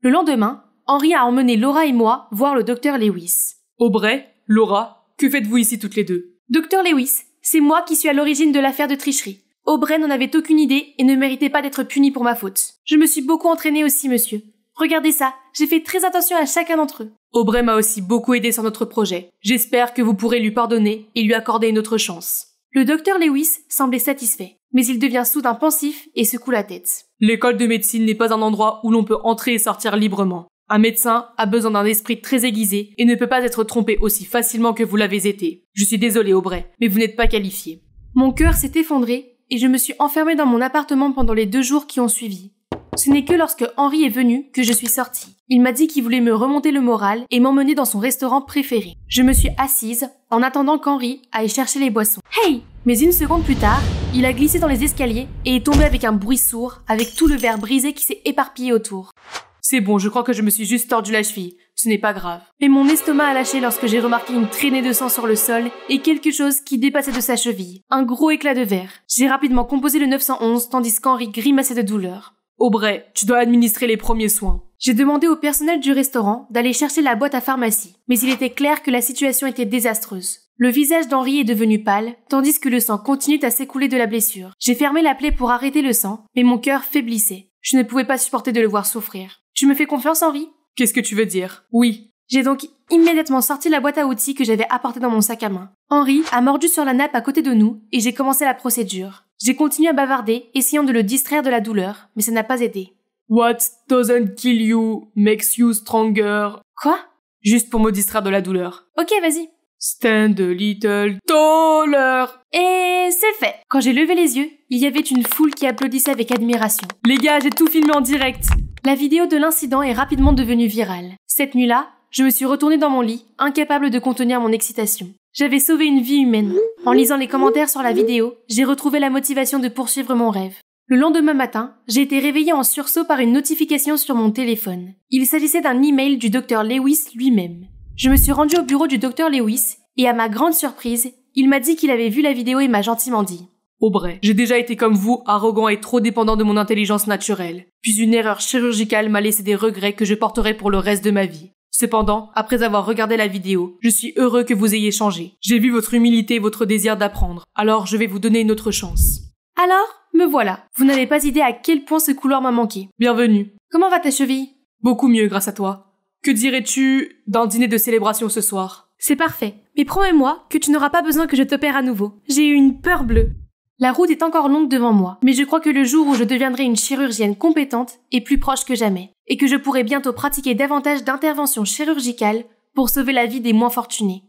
Le lendemain, Henry a emmené Laura et moi voir le Dr Lewis. Aubrey, Laura, que faites-vous ici toutes les deux? Dr Lewis, c'est moi qui suis à l'origine de l'affaire de tricherie. Aubrey n'en avait aucune idée et ne méritait pas d'être puni pour ma faute. Je me suis beaucoup entraînée aussi, monsieur. Regardez ça, j'ai fait très attention à chacun d'entre eux. Aubrey m'a aussi beaucoup aidé sur notre projet. J'espère que vous pourrez lui pardonner et lui accorder une autre chance. Le docteur Lewis semblait satisfait, mais il devient soudain pensif et secoue la tête. L'école de médecine n'est pas un endroit où l'on peut entrer et sortir librement. Un médecin a besoin d'un esprit très aiguisé et ne peut pas être trompé aussi facilement que vous l'avez été. Je suis désolé, Aubrey, mais vous n'êtes pas qualifié. Mon cœur s'est effondré et je me suis enfermée dans mon appartement pendant les 2 jours qui ont suivi. Ce n'est que lorsque Henry est venu que je suis sortie. Il m'a dit qu'il voulait me remonter le moral et m'emmener dans son restaurant préféré. Je me suis assise en attendant qu'Henry aille chercher les boissons. Hey! Mais une seconde plus tard, il a glissé dans les escaliers et est tombé avec un bruit sourd, avec tout le verre brisé qui s'est éparpillé autour. C'est bon, je crois que je me suis juste tordu la cheville. Ce n'est pas grave. Mais mon estomac a lâché lorsque j'ai remarqué une traînée de sang sur le sol et quelque chose qui dépassait de sa cheville. Un gros éclat de verre. J'ai rapidement composé le 911 tandis qu'Henry grimaçait de douleur. Aubrey, tu dois administrer les premiers soins. J'ai demandé au personnel du restaurant d'aller chercher la boîte à pharmacie, mais il était clair que la situation était désastreuse. Le visage d'Henry est devenu pâle, tandis que le sang continue à s'écouler de la blessure. J'ai fermé la plaie pour arrêter le sang, mais mon cœur faiblissait. Je ne pouvais pas supporter de le voir souffrir. Tu me fais confiance, Henry? Qu'est-ce que tu veux dire? Oui. J'ai donc immédiatement sorti la boîte à outils que j'avais apportée dans mon sac à main. Henry a mordu sur la nappe à côté de nous et j'ai commencé la procédure. J'ai continué à bavarder, essayant de le distraire de la douleur, mais ça n'a pas aidé. What doesn't kill you makes you stronger. Quoi? Juste pour me distraire de la douleur. Ok, vas-y. Stand a little taller. Et c'est fait. Quand j'ai levé les yeux, il y avait une foule qui applaudissait avec admiration. Les gars, j'ai tout filmé en direct. La vidéo de l'incident est rapidement devenue virale. Cette nuit-là, je me suis retournée dans mon lit, incapable de contenir mon excitation. J'avais sauvé une vie humaine. En lisant les commentaires sur la vidéo, j'ai retrouvé la motivation de poursuivre mon rêve. Le lendemain matin, j'ai été réveillée en sursaut par une notification sur mon téléphone. Il s'agissait d'un email du docteur Lewis lui-même. Je me suis rendue au bureau du docteur Lewis et à ma grande surprise, il m'a dit qu'il avait vu la vidéo et m'a gentiment dit « Aubrey, j'ai déjà été comme vous, arrogant et trop dépendant de mon intelligence naturelle. Puis une erreur chirurgicale m'a laissé des regrets que je porterai pour le reste de ma vie. Cependant, après avoir regardé la vidéo, je suis heureux que vous ayez changé. J'ai vu votre humilité et votre désir d'apprendre. Alors je vais vous donner une autre chance. » Alors, me voilà. Vous n'avez pas idée à quel point ce couloir m'a manqué. Bienvenue. Comment va ta cheville? Beaucoup mieux grâce à toi. Que dirais-tu d'un dîner de célébration ce soir? C'est parfait. Mais promets-moi que tu n'auras pas besoin que je t'opère à nouveau. J'ai eu une peur bleue. La route est encore longue devant moi, mais je crois que le jour où je deviendrai une chirurgienne compétente est plus proche que jamais, et que je pourrai bientôt pratiquer davantage d'interventions chirurgicales pour sauver la vie des moins fortunés.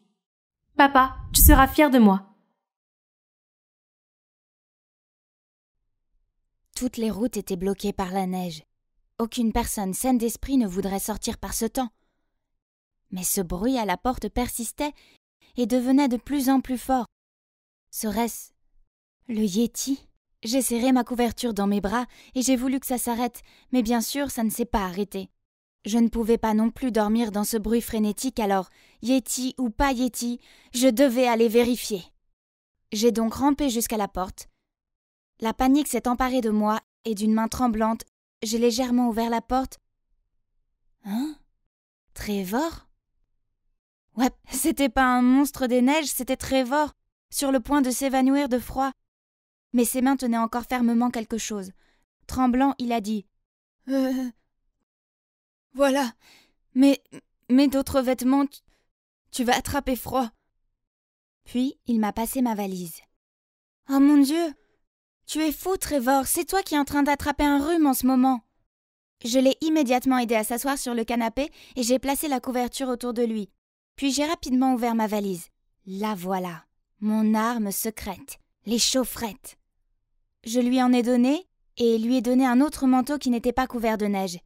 Papa, tu seras fier de moi. Toutes les routes étaient bloquées par la neige. Aucune personne saine d'esprit ne voudrait sortir par ce temps. Mais ce bruit à la porte persistait et devenait de plus en plus fort. Serait-ce le Yéti? J'ai serré ma couverture dans mes bras et j'ai voulu que ça s'arrête, mais bien sûr, ça ne s'est pas arrêté. Je ne pouvais pas non plus dormir dans ce bruit frénétique, alors, Yéti ou pas Yéti, je devais aller vérifier. J'ai donc rampé jusqu'à la porte. La panique s'est emparée de moi et d'une main tremblante, j'ai légèrement ouvert la porte. Hein? Trevor? Ouais, c'était pas un monstre des neiges, c'était Trevor, sur le point de s'évanouir de froid. Mais ses mains tenaient encore fermement quelque chose. Tremblant, il a dit « Voilà, mais d'autres vêtements, tu vas attraper froid. » Puis, il m'a passé ma valise. « Oh mon Dieu! Tu es fou, Trevor, c'est toi qui es en train d'attraper un rhume en ce moment. » Je l'ai immédiatement aidé à s'asseoir sur le canapé et j'ai placé la couverture autour de lui. Puis j'ai rapidement ouvert ma valise. La voilà, mon arme secrète, les chaufferettes. Je lui en ai donné et lui ai donné un autre manteau qui n'était pas couvert de neige.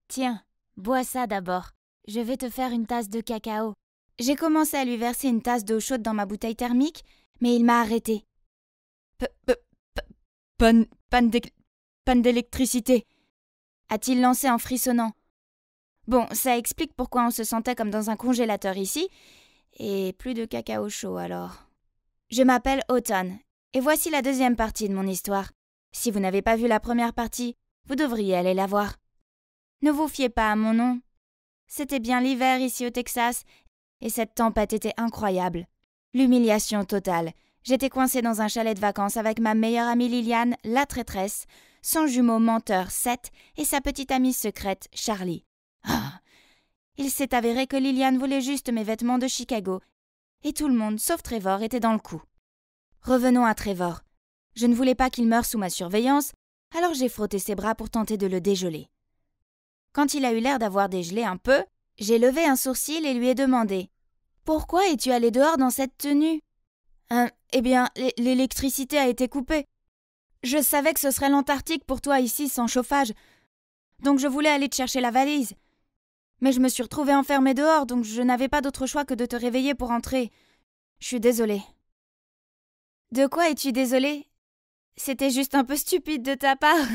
Tiens, bois ça d'abord. Je vais te faire une tasse de cacao. J'ai commencé à lui verser une tasse d'eau chaude dans ma bouteille thermique, mais il m'a arrêté. Panne d'électricité, a-t-il lancé en frissonnant. Bon, ça explique pourquoi on se sentait comme dans un congélateur ici, et plus de cacao chaud alors. Je m'appelle Autumn, et voici la deuxième partie de mon histoire. Si vous n'avez pas vu la première partie, vous devriez aller la voir. Ne vous fiez pas à mon nom. C'était bien l'hiver ici au Texas, et cette tempête était incroyable. L'humiliation totale. J'étais coincée dans un chalet de vacances avec ma meilleure amie Liliane, la traîtresse, son jumeau menteur Seth et sa petite amie secrète Charlie. Ah. Il s'est avéré que Liliane voulait juste mes vêtements de Chicago, et tout le monde, sauf Trevor, était dans le coup. Revenons à Trevor. Je ne voulais pas qu'il meure sous ma surveillance, alors j'ai frotté ses bras pour tenter de le dégeler. Quand il a eu l'air d'avoir dégelé un peu, j'ai levé un sourcil et lui ai demandé « Pourquoi es-tu allé dehors dans cette tenue ?»« Eh bien, l'électricité a été coupée. Je savais que ce serait l'Antarctique pour toi ici sans chauffage, donc je voulais aller te chercher la valise. Mais je me suis retrouvée enfermée dehors, donc je n'avais pas d'autre choix que de te réveiller pour entrer. Je suis désolée. » « De quoi es-tu désolée ? C'était juste un peu stupide de ta part. »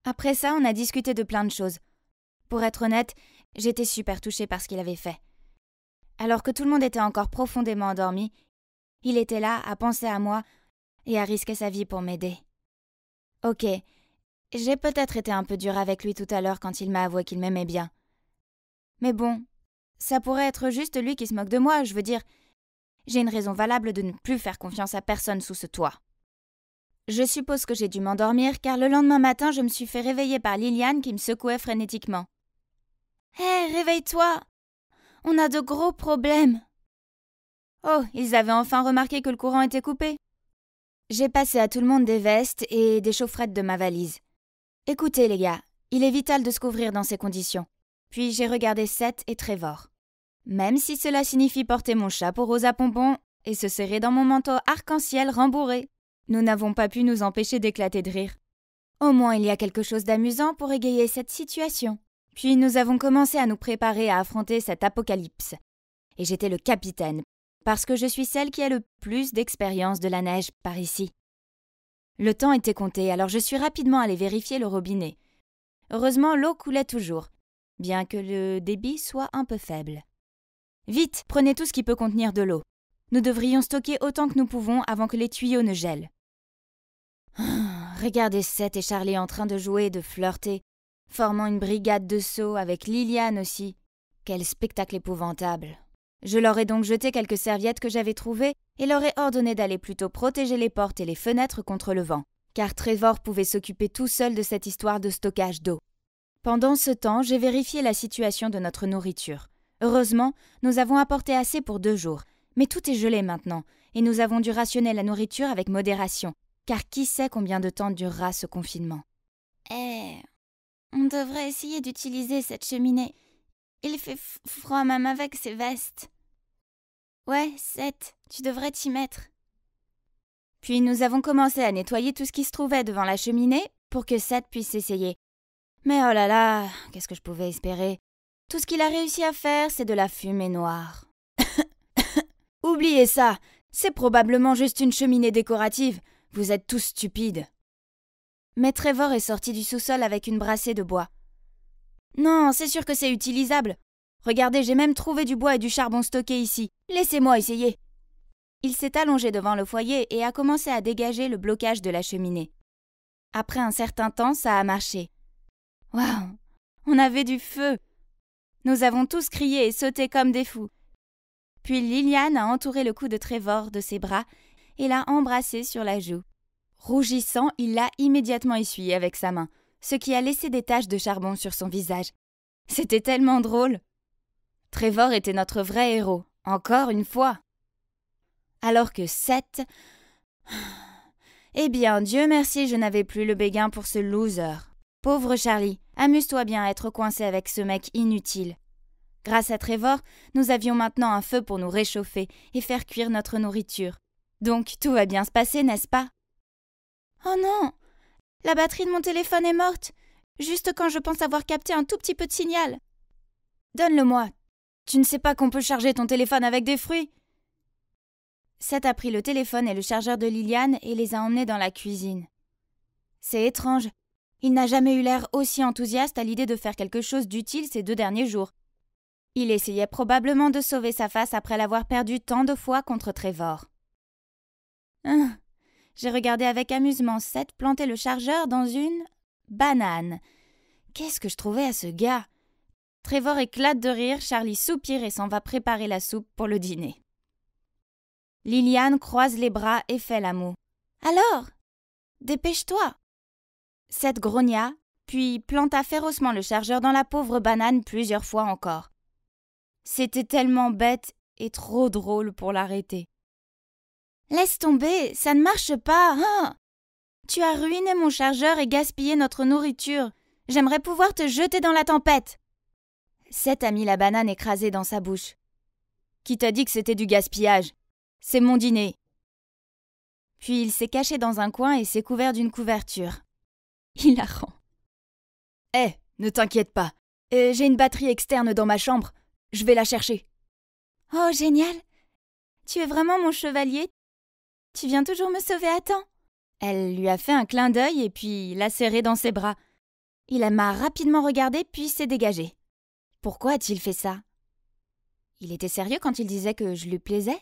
Après ça, on a discuté de plein de choses. Pour être honnête, j'étais super touchée par ce qu'il avait fait. Alors que tout le monde était encore profondément endormi, il était là à penser à moi et à risquer sa vie pour m'aider. Ok, j'ai peut-être été un peu dure avec lui tout à l'heure quand il m'a avoué qu'il m'aimait bien. Mais bon, ça pourrait être juste lui qui se moque de moi, je veux dire, j'ai une raison valable de ne plus faire confiance à personne sous ce toit. Je suppose que j'ai dû m'endormir car le lendemain matin, je me suis fait réveiller par Liliane qui me secouait frénétiquement. « Hé, réveille-toi! On a de gros problèmes! » Oh, ils avaient enfin remarqué que le courant était coupé. J'ai passé à tout le monde des vestes et des chaufferettes de ma valise. Écoutez les gars, il est vital de se couvrir dans ces conditions. Puis j'ai regardé Seth et Trevor. Même si cela signifie porter mon chapeau rose à pompons et se serrer dans mon manteau arc-en-ciel rembourré, nous n'avons pas pu nous empêcher d'éclater de rire. Au moins il y a quelque chose d'amusant pour égayer cette situation. Puis nous avons commencé à nous préparer à affronter cet apocalypse. Et j'étais le capitaine, parce que je suis celle qui a le plus d'expérience de la neige par ici. Le temps était compté, alors je suis rapidement allée vérifier le robinet. Heureusement, l'eau coulait toujours, bien que le débit soit un peu faible. Vite, prenez tout ce qui peut contenir de l'eau. Nous devrions stocker autant que nous pouvons avant que les tuyaux ne gèlent. Regardez Seth et Charlie en train de jouer et de flirter, formant une brigade de sauts avec Liliane aussi. Quel spectacle épouvantable. Je leur ai donc jeté quelques serviettes que j'avais trouvées et leur ai ordonné d'aller plutôt protéger les portes et les fenêtres contre le vent, car Trevor pouvait s'occuper tout seul de cette histoire de stockage d'eau. Pendant ce temps, j'ai vérifié la situation de notre nourriture. Heureusement, nous avons apporté assez pour 2 jours, mais tout est gelé maintenant, et nous avons dû rationner la nourriture avec modération, car qui sait combien de temps durera ce confinement. On devrait essayer d'utiliser cette cheminée. Il fait froid même avec ces vestes. Ouais, Seth, tu devrais t'y mettre. Puis nous avons commencé à nettoyer tout ce qui se trouvait devant la cheminée pour que Seth puisse essayer. Mais oh là là, qu'est-ce que je pouvais espérer? Tout ce qu'il a réussi à faire, c'est de la fumée noire. Oubliez ça, c'est probablement juste une cheminée décorative. Vous êtes tous stupides. Mais Trevor est sorti du sous-sol avec une brassée de bois. Non, c'est sûr que c'est utilisable. Regardez, j'ai même trouvé du bois et du charbon stocké ici. Laissez-moi essayer. Il s'est allongé devant le foyer et a commencé à dégager le blocage de la cheminée. Après un certain temps, ça a marché. Waouh, on avait du feu. Nous avons tous crié et sauté comme des fous. Puis Liliane a entouré le cou de Trevor de ses bras et l'a embrassé sur la joue. Rougissant, il l'a immédiatement essuyé avec sa main, ce qui a laissé des taches de charbon sur son visage. C'était tellement drôle. Trevor était notre vrai héros, encore une fois. Alors que Seth... Eh bien, Dieu merci, je n'avais plus le béguin pour ce loser. Pauvre Charlie, amuse-toi bien à être coincé avec ce mec inutile. Grâce à Trevor, nous avions maintenant un feu pour nous réchauffer et faire cuire notre nourriture. Donc tout va bien se passer, n'est-ce pas? Oh non! La batterie de mon téléphone est morte, juste quand je pense avoir capté un tout petit peu de signal. Donne-le-moi. Tu ne sais pas qu'on peut charger ton téléphone avec des fruits? Seth a pris le téléphone et le chargeur de Liliane et les a emmenés dans la cuisine. C'est étrange. Il n'a jamais eu l'air aussi enthousiaste à l'idée de faire quelque chose d'utile ces 2 derniers jours. Il essayait probablement de sauver sa face après l'avoir perdu tant de fois contre Trevor. J'ai regardé avec amusement Seth planter le chargeur dans une banane. Qu'est-ce que je trouvais à ce gars? Trevor éclate de rire, Charlie soupire et s'en va préparer la soupe pour le dîner. Liliane croise les bras et fait la moue. « Alors, dépêche-toi !» Seth grogna, puis planta férocement le chargeur dans la pauvre banane plusieurs fois encore. C'était tellement bête et trop drôle pour l'arrêter. Laisse tomber, ça ne marche pas. Ah, tu as ruiné mon chargeur et gaspillé notre nourriture. J'aimerais pouvoir te jeter dans la tempête. Seth a mis la banane écrasée dans sa bouche. Qui t'a dit que c'était du gaspillage? C'est mon dîner. Puis il s'est caché dans un coin et s'est couvert d'une couverture. Hilarant. Hé, ne t'inquiète pas. J'ai une batterie externe dans ma chambre. Je vais la chercher. Oh, génial. Tu es vraiment mon chevalier. Tu viens toujours me sauver à temps. Elle lui a fait un clin d'œil et puis l'a serré dans ses bras. Il m'a rapidement regardé puis s'est dégagé. Pourquoi a-t-il fait ça? Il était sérieux quand il disait que je lui plaisais?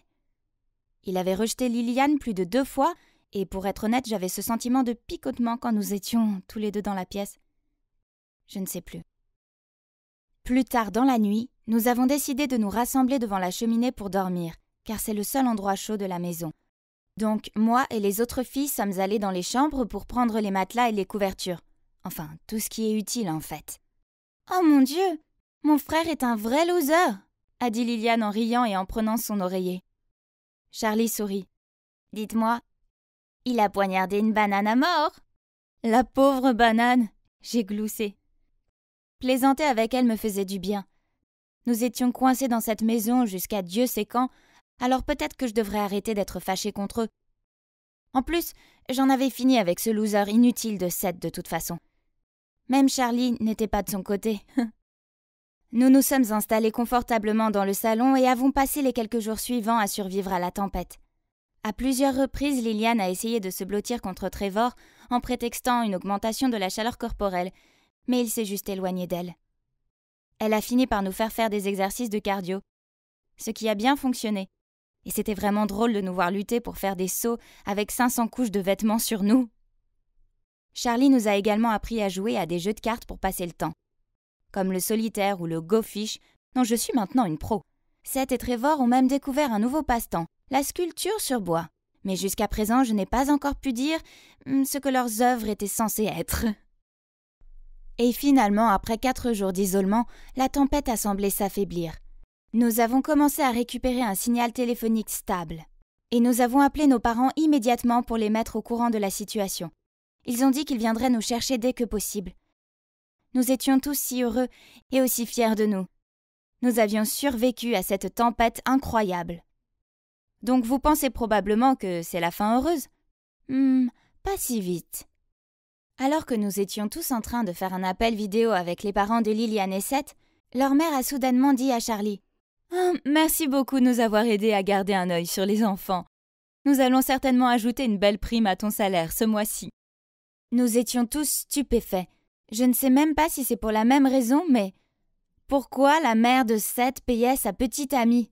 Il avait rejeté Liliane plus de 2 fois et pour être honnête, j'avais ce sentiment de picotement quand nous étions tous les deux dans la pièce. Je ne sais plus. Plus tard dans la nuit, nous avons décidé de nous rassembler devant la cheminée pour dormir, car c'est le seul endroit chaud de la maison. Donc, moi et les autres filles sommes allées dans les chambres pour prendre les matelas et les couvertures. Enfin, tout ce qui est utile, en fait. « Oh mon Dieu! Mon frère est un vrai loser !» a dit Liliane en riant et en prenant son oreiller. Charlie sourit. « Dites-moi, il a poignardé une banane à mort !» La pauvre banane! J'ai gloussé. Plaisanter avec elle me faisait du bien. Nous étions coincés dans cette maison jusqu'à Dieu sait quand, alors peut-être que je devrais arrêter d'être fâchée contre eux. En plus, j'en avais fini avec ce loser inutile de Seth de toute façon. Même Charlie n'était pas de son côté. Nous nous sommes installés confortablement dans le salon et avons passé les quelques jours suivants à survivre à la tempête. À plusieurs reprises, Liliane a essayé de se blottir contre Trevor en prétextant une augmentation de la chaleur corporelle, mais il s'est juste éloigné d'elle. Elle a fini par nous faire des exercices de cardio, ce qui a bien fonctionné. Et c'était vraiment drôle de nous voir lutter pour faire des sauts avec 500 couches de vêtements sur nous. Charlie nous a également appris à jouer à des jeux de cartes pour passer le temps, comme le solitaire ou le Go Fish, dont je suis maintenant une pro. Seth et Trevor ont même découvert un nouveau passe-temps, la sculpture sur bois. Mais jusqu'à présent, je n'ai pas encore pu dire ce que leurs œuvres étaient censées être. Et finalement, après 4 jours d'isolement, la tempête a semblé s'affaiblir. Nous avons commencé à récupérer un signal téléphonique stable. Et nous avons appelé nos parents immédiatement pour les mettre au courant de la situation. Ils ont dit qu'ils viendraient nous chercher dès que possible. Nous étions tous si heureux et aussi fiers de nous. Nous avions survécu à cette tempête incroyable. Donc vous pensez probablement que c'est la fin heureuse? Pas si vite. Alors que nous étions tous en train de faire un appel vidéo avec les parents de Liliane et Seth, leur mère a soudainement dit à Charlie: « Merci beaucoup de nous avoir aidés à garder un œil sur les enfants. Nous allons certainement ajouter une belle prime à ton salaire ce mois-ci. » Nous étions tous stupéfaits. Je ne sais même pas si c'est pour la même raison, mais pourquoi la mère de Seth payait sa petite amie?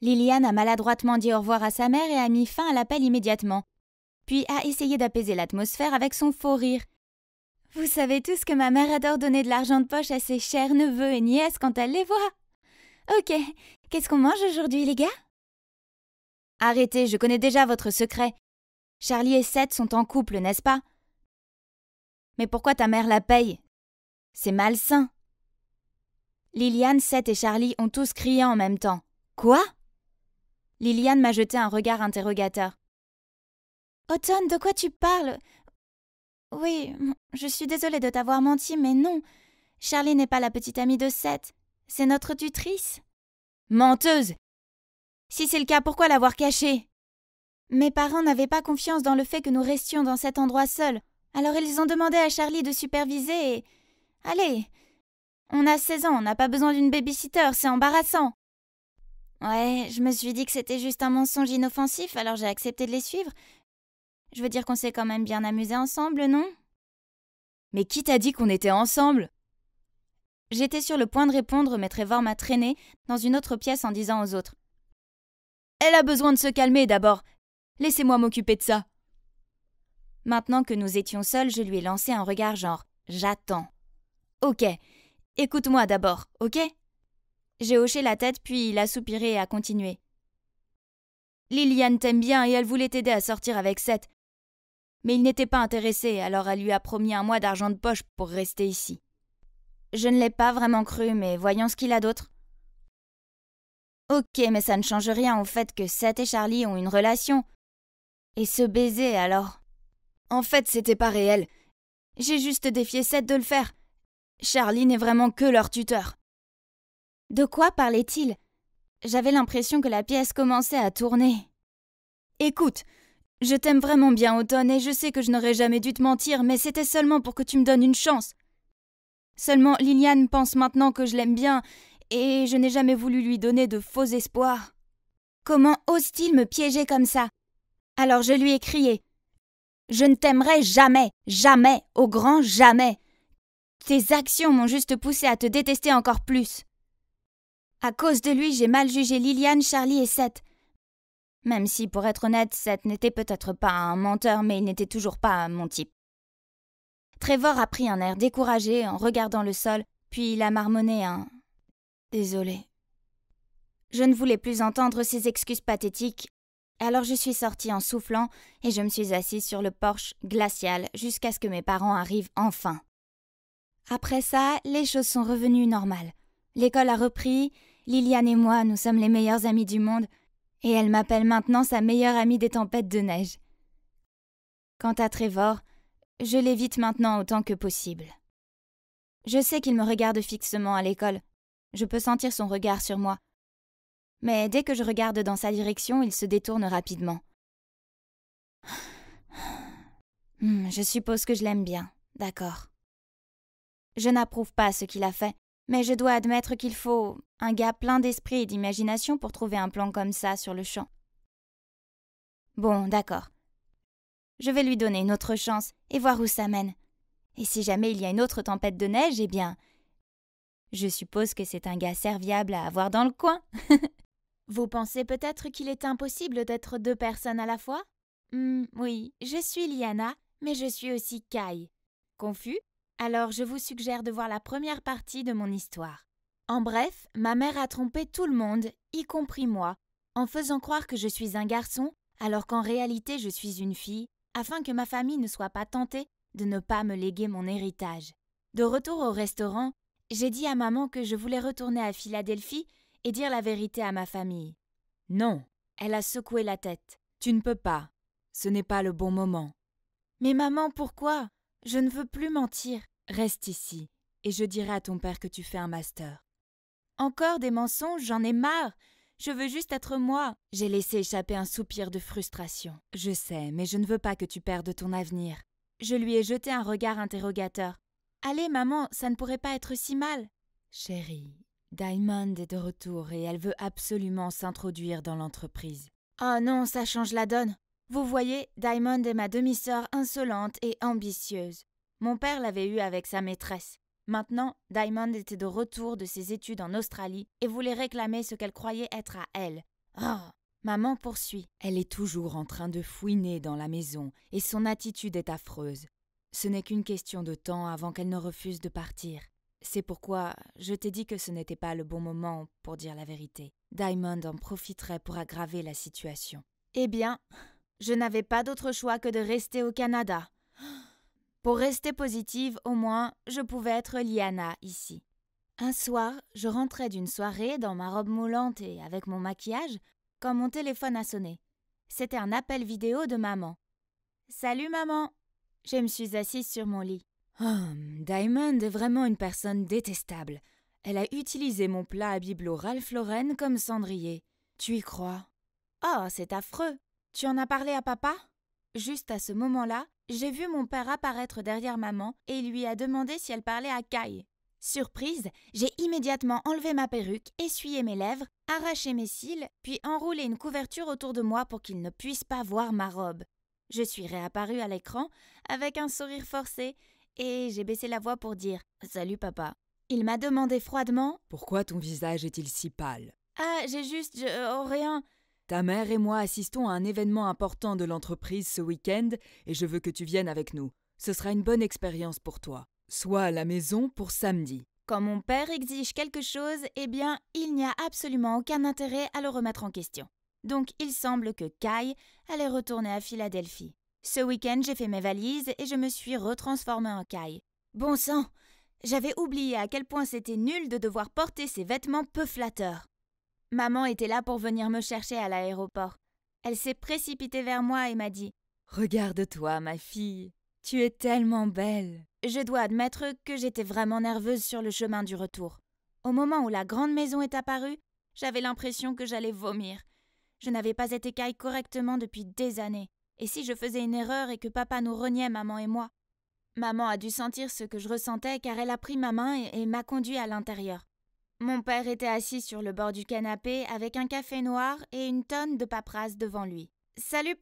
Liliane a maladroitement dit au revoir à sa mère et a mis fin à l'appel immédiatement, puis a essayé d'apaiser l'atmosphère avec son faux rire. Vous savez tous que ma mère adore donner de l'argent de poche à ses chers neveux et nièces quand elle les voit. Ok, qu'est-ce qu'on mange aujourd'hui, les gars? Arrêtez, je connais déjà votre secret. Charlie et Seth sont en couple, n'est-ce pas? Mais pourquoi ta mère la paye? C'est malsain. Liliane, Seth et Charlie ont tous crié en même temps. Quoi? Liliane m'a jeté un regard interrogateur. Automne, de quoi tu parles? Oui, je suis désolée de t'avoir menti, mais non. Charlie n'est pas la petite amie de Seth. C'est notre tutrice. Menteuse! Si c'est le cas, pourquoi l'avoir cachée? Mes parents n'avaient pas confiance dans le fait que nous restions dans cet endroit seuls. Alors ils ont demandé à Charlie de superviser et... Allez, on a 16 ans, on n'a pas besoin d'une babysitter, c'est embarrassant. Ouais, je me suis dit que c'était juste un mensonge inoffensif, alors j'ai accepté de les suivre. Je veux dire qu'on s'est quand même bien amusés ensemble, non? Mais qui t'a dit qu'on était ensemble? J'étais sur le point de répondre, mais Trevor m'a traîné dans une autre pièce en disant aux autres: Elle a besoin de se calmer d'abord. Laissez-moi m'occuper de ça. Maintenant que nous étions seuls, je lui ai lancé un regard genre « J'attends ». Ok, écoute-moi d'abord, ok? J'ai hoché la tête puis il a soupiré et a continué. Liliane t'aime bien et elle voulait t'aider à sortir avec Seth. Mais il n'était pas intéressé, alors elle lui a promis un mois d'argent de poche pour rester ici. Je ne l'ai pas vraiment cru, mais voyons ce qu'il a d'autre. Ok, mais ça ne change rien au fait que Seth et Charlie ont une relation. Et ce baiser, alors? En fait, c'était pas réel. J'ai juste défié Seth de le faire. Charlie n'est vraiment que leur tuteur. De quoi parlait-il? J'avais l'impression que la pièce commençait à tourner. Écoute, je t'aime vraiment bien, Automne, et je sais que je n'aurais jamais dû te mentir, mais c'était seulement pour que tu me donnes une chance. Seulement, Liliane pense maintenant que je l'aime bien, et je n'ai jamais voulu lui donner de faux espoirs. Comment ose-t-il me piéger comme ça? Alors je lui ai crié. Je ne t'aimerai jamais, jamais, au grand jamais. Tes actions m'ont juste poussé à te détester encore plus. À cause de lui, j'ai mal jugé Liliane, Charlie et Seth. Même si, pour être honnête, Seth n'était peut-être pas un menteur, mais il n'était toujours pas mon type. Trevor a pris un air découragé en regardant le sol, puis il a marmonné un « Désolé ». Je ne voulais plus entendre ces excuses pathétiques, alors je suis sortie en soufflant et je me suis assise sur le porche glacial jusqu'à ce que mes parents arrivent enfin. Après ça, les choses sont revenues normales. L'école a repris, Liliane et moi, nous sommes les meilleurs amis du monde, et elle m'appelle maintenant sa meilleure amie des tempêtes de neige. Quant à Trevor, je l'évite maintenant autant que possible. Je sais qu'il me regarde fixement à l'école. Je peux sentir son regard sur moi. Mais dès que je regarde dans sa direction, il se détourne rapidement. Je suppose que je l'aime bien, d'accord. Je n'approuve pas ce qu'il a fait, mais je dois admettre qu'il faut un gars plein d'esprit et d'imagination pour trouver un plan comme ça sur le champ. Bon, d'accord. Je vais lui donner une autre chance et voir où ça mène. Et si jamais il y a une autre tempête de neige, eh bien, je suppose que c'est un gars serviable à avoir dans le coin. Vous pensez peut-être qu'il est impossible d'être deux personnes à la fois? Oui, je suis Liana, mais je suis aussi Kai. Confus? Alors je vous suggère de voir la première partie de mon histoire. En bref, ma mère a trompé tout le monde, y compris moi, en faisant croire que je suis un garçon, alors qu'en réalité je suis une fille, afin que ma famille ne soit pas tentée de ne pas me léguer mon héritage. De retour au restaurant, j'ai dit à maman que je voulais retourner à Philadelphie et dire la vérité à ma famille. Non, Elle a secoué la tête. tu ne peux pas. Ce n'est pas le bon moment. Mais maman, pourquoi? Je ne veux plus mentir. Reste ici, et je dirai à ton père que tu fais un master. Encore des mensonges, j'en ai marre. Je veux juste être moi. J'ai laissé échapper un soupir de frustration. Je sais, mais je ne veux pas que tu perdes ton avenir. Je lui ai jeté un regard interrogateur. Allez, maman, ça ne pourrait pas être si mal. Chérie, Diamond est de retour et elle veut absolument s'introduire dans l'entreprise. Oh non, ça change la donne. Vous voyez, Diamond est ma demi-sœur insolente et ambitieuse. Mon père l'avait eue avec sa maîtresse. Maintenant, Diamond était de retour de ses études en Australie et voulait réclamer ce qu'elle croyait être à elle. Oh, maman poursuit. Elle est toujours en train de fouiner dans la maison et son attitude est affreuse. Ce n'est qu'une question de temps avant qu'elle ne refuse de partir. C'est pourquoi je t'ai dit que ce n'était pas le bon moment pour dire la vérité. Diamond en profiterait pour aggraver la situation. Eh bien, je n'avais pas d'autre choix que de rester au Canada. Pour rester positive, au moins, je pouvais être Liana ici. Un soir, je rentrais d'une soirée dans ma robe moulante et avec mon maquillage quand mon téléphone a sonné. C'était un appel vidéo de maman. « Salut maman !» Je me suis assise sur mon lit. Diamond est vraiment une personne détestable. Elle a utilisé mon plat à bibelot Ralph Lauren comme cendrier. Tu y crois? Oh, c'est affreux! Tu en as parlé à papa? Juste à ce moment-là, j'ai vu mon père apparaître derrière maman et il lui a demandé si elle parlait à Kai. Surprise, j'ai immédiatement enlevé ma perruque, essuyé mes lèvres, arraché mes cils, puis enroulé une couverture autour de moi pour qu'il ne puisse pas voir ma robe. Je suis réapparue à l'écran avec un sourire forcé et j'ai baissé la voix pour dire « Salut papa ». Il m'a demandé froidement « Pourquoi ton visage est-il si pâle ?»« Ah, rien ». Ta mère et moi assistons à un événement important de l'entreprise ce week-end et je veux que tu viennes avec nous. Ce sera une bonne expérience pour toi. Sois à la maison pour samedi. Quand mon père exige quelque chose, eh bien, il n'y a absolument aucun intérêt à le remettre en question. Donc, il semble que Kai allait retourner à Philadelphie. Ce week-end, j'ai fait mes valises et je me suis retransformée en Kai. Bon sang, j'avais oublié à quel point c'était nul de devoir porter ces vêtements peu flatteurs. Maman était là pour venir me chercher à l'aéroport. Elle s'est précipitée vers moi et m'a dit « Regarde-toi, ma fille, tu es tellement belle !» Je dois admettre que j'étais vraiment nerveuse sur le chemin du retour. Au moment où la grande maison est apparue, j'avais l'impression que j'allais vomir. Je n'avais pas été Kai correctement depuis des années. Et si je faisais une erreur et que papa nous reniait, maman et moi? Maman a dû sentir ce que je ressentais car elle a pris ma main et m'a conduit à l'intérieur. Mon père était assis sur le bord du canapé avec un café noir et une tonne de paperasse devant lui. « Salut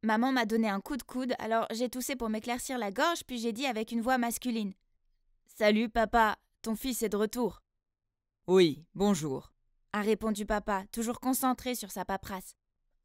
Maman m'a donné un coup de coude, alors j'ai toussé pour m'éclaircir la gorge, puis j'ai dit avec une voix masculine. « Salut papa, ton fils est de retour. »« Oui, bonjour, » a répondu papa, toujours concentré sur sa paperasse.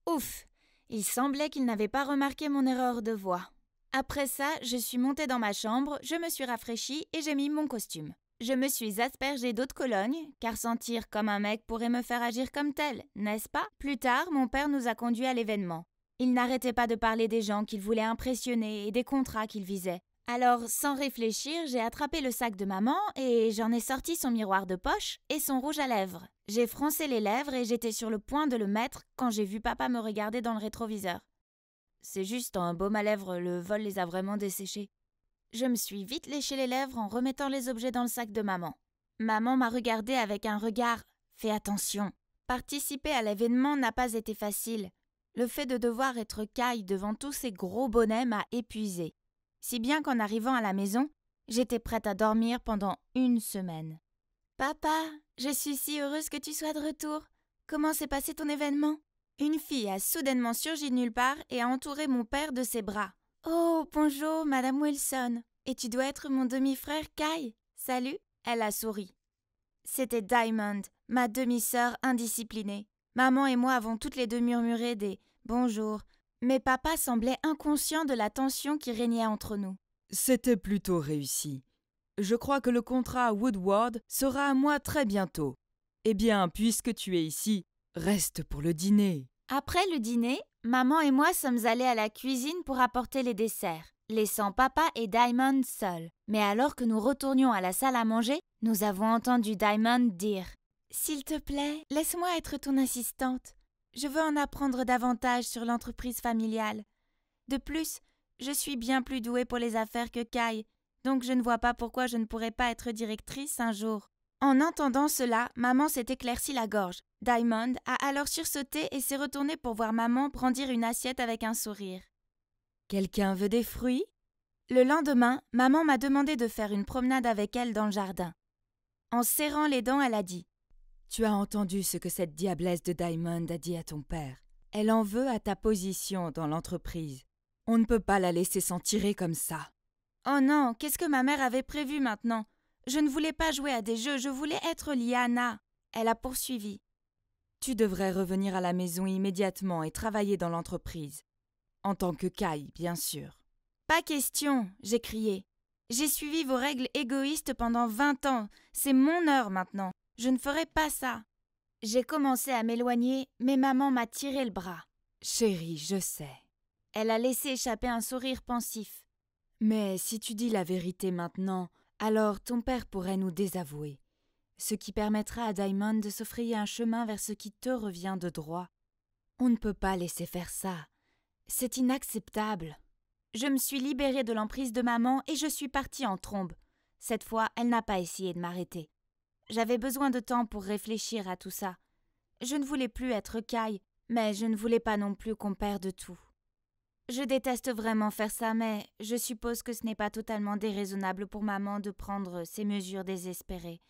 Ouf, il semblait qu'il n'avait pas remarqué mon erreur de voix. Après ça, je suis montée dans ma chambre, je me suis rafraîchie et j'ai mis mon costume. Je me suis aspergée d'eau de Cologne, car sentir comme un mec pourrait me faire agir comme tel, n'est-ce pas? Plus tard, mon père nous a conduits à l'événement. Il n'arrêtait pas de parler des gens qu'il voulait impressionner et des contrats qu'il visait. Alors, sans réfléchir, j'ai attrapé le sac de maman et j'en ai sorti son miroir de poche et son rouge à lèvres. J'ai froncé les lèvres et j'étais sur le point de le mettre quand j'ai vu papa me regarder dans le rétroviseur. C'est juste un baume à lèvres, le vol les a vraiment desséchés. Je me suis vite léché les lèvres en remettant les objets dans le sac de maman. Maman m'a regardé avec un regard « Fais attention ». Participer à l'événement n'a pas été facile. Le fait de devoir être Kai devant tous ces gros bonnets m'a épuisée. Si bien qu'en arrivant à la maison, j'étais prête à dormir pendant 1 semaine. « Papa, je suis si heureuse que tu sois de retour. Comment s'est passé ton événement ?» Une fille a soudainement surgi de nulle part et a entouré mon père de ses bras. « Oh, bonjour, Madame Wilson. Et tu dois être mon demi-frère Kai. Salut !» Elle a souri. C'était Diamond, ma demi-sœur indisciplinée. Maman et moi avons toutes les deux murmuré des « bonjour », mais papa semblait inconscient de la tension qui régnait entre nous. C'était plutôt réussi. Je crois que le contrat Woodward sera à moi très bientôt. Eh bien, puisque tu es ici, reste pour le dîner. Après le dîner, maman et moi sommes allés à la cuisine pour apporter les desserts, laissant papa et Diamond seuls. Mais alors que nous retournions à la salle à manger, nous avons entendu Diamond dire « S'il te plaît, laisse-moi être ton assistante. Je veux en apprendre davantage sur l'entreprise familiale. De plus, je suis bien plus douée pour les affaires que Kai, donc je ne vois pas pourquoi je ne pourrais pas être directrice un jour. » En entendant cela, maman s'est éclaircie la gorge. Diamond a alors sursauté et s'est retourné pour voir maman brandir une assiette avec un sourire. « Quelqu'un veut des fruits ?» Le lendemain, maman m'a demandé de faire une promenade avec elle dans le jardin. En serrant les dents, elle a dit « Tu as entendu ce que cette diablesse de Diamond a dit à ton père. Elle en veut à ta position dans l'entreprise. On ne peut pas la laisser s'en tirer comme ça. »« Oh non, qu'est-ce que ma mère avait prévu maintenant ? Je ne voulais pas jouer à des jeux, je voulais être Liana. » Elle a poursuivi. « Tu devrais revenir à la maison immédiatement et travailler dans l'entreprise. En tant que Kai, bien sûr. »« Pas question !» j'ai crié. « J'ai suivi vos règles égoïstes pendant 20 ans. C'est mon heure maintenant. Je ne ferai pas ça. » J'ai commencé à m'éloigner, mais maman m'a tiré le bras. « Chérie, je sais. » Elle a laissé échapper un sourire pensif. « Mais si tu dis la vérité maintenant, alors ton père pourrait nous désavouer. Ce qui permettra à Diamond de se frayer un chemin vers ce qui te revient de droit. On ne peut pas laisser faire ça. C'est inacceptable. » Je me suis libérée de l'emprise de maman et je suis partie en trombe. Cette fois, elle n'a pas essayé de m'arrêter. J'avais besoin de temps pour réfléchir à tout ça. Je ne voulais plus être Kai, mais je ne voulais pas non plus qu'on perde tout. Je déteste vraiment faire ça, mais je suppose que ce n'est pas totalement déraisonnable pour maman de prendre ces mesures désespérées.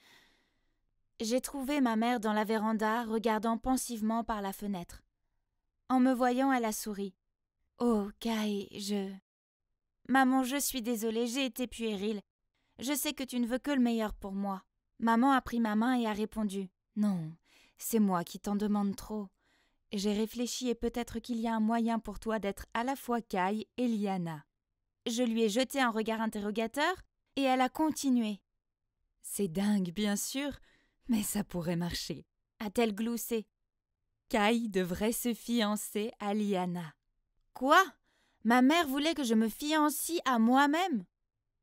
J'ai trouvé ma mère dans la véranda, regardant pensivement par la fenêtre. En me voyant, elle a souri. « Oh, Kai, Maman, je suis désolée, j'ai été puérile. Je sais que tu ne veux que le meilleur pour moi. » Maman a pris ma main et a répondu « Non, c'est moi qui t'en demande trop. J'ai réfléchi et peut-être qu'il y a un moyen pour toi d'être à la fois Kai et Liana. » Je lui ai jeté un regard interrogateur et elle a continué. « C'est dingue, bien sûr, mais ça pourrait marcher. » a-t-elle gloussé. « Kai devrait se fiancer à Liana. »« Quoi ? Ma mère voulait que je me fiancie à moi-même ?»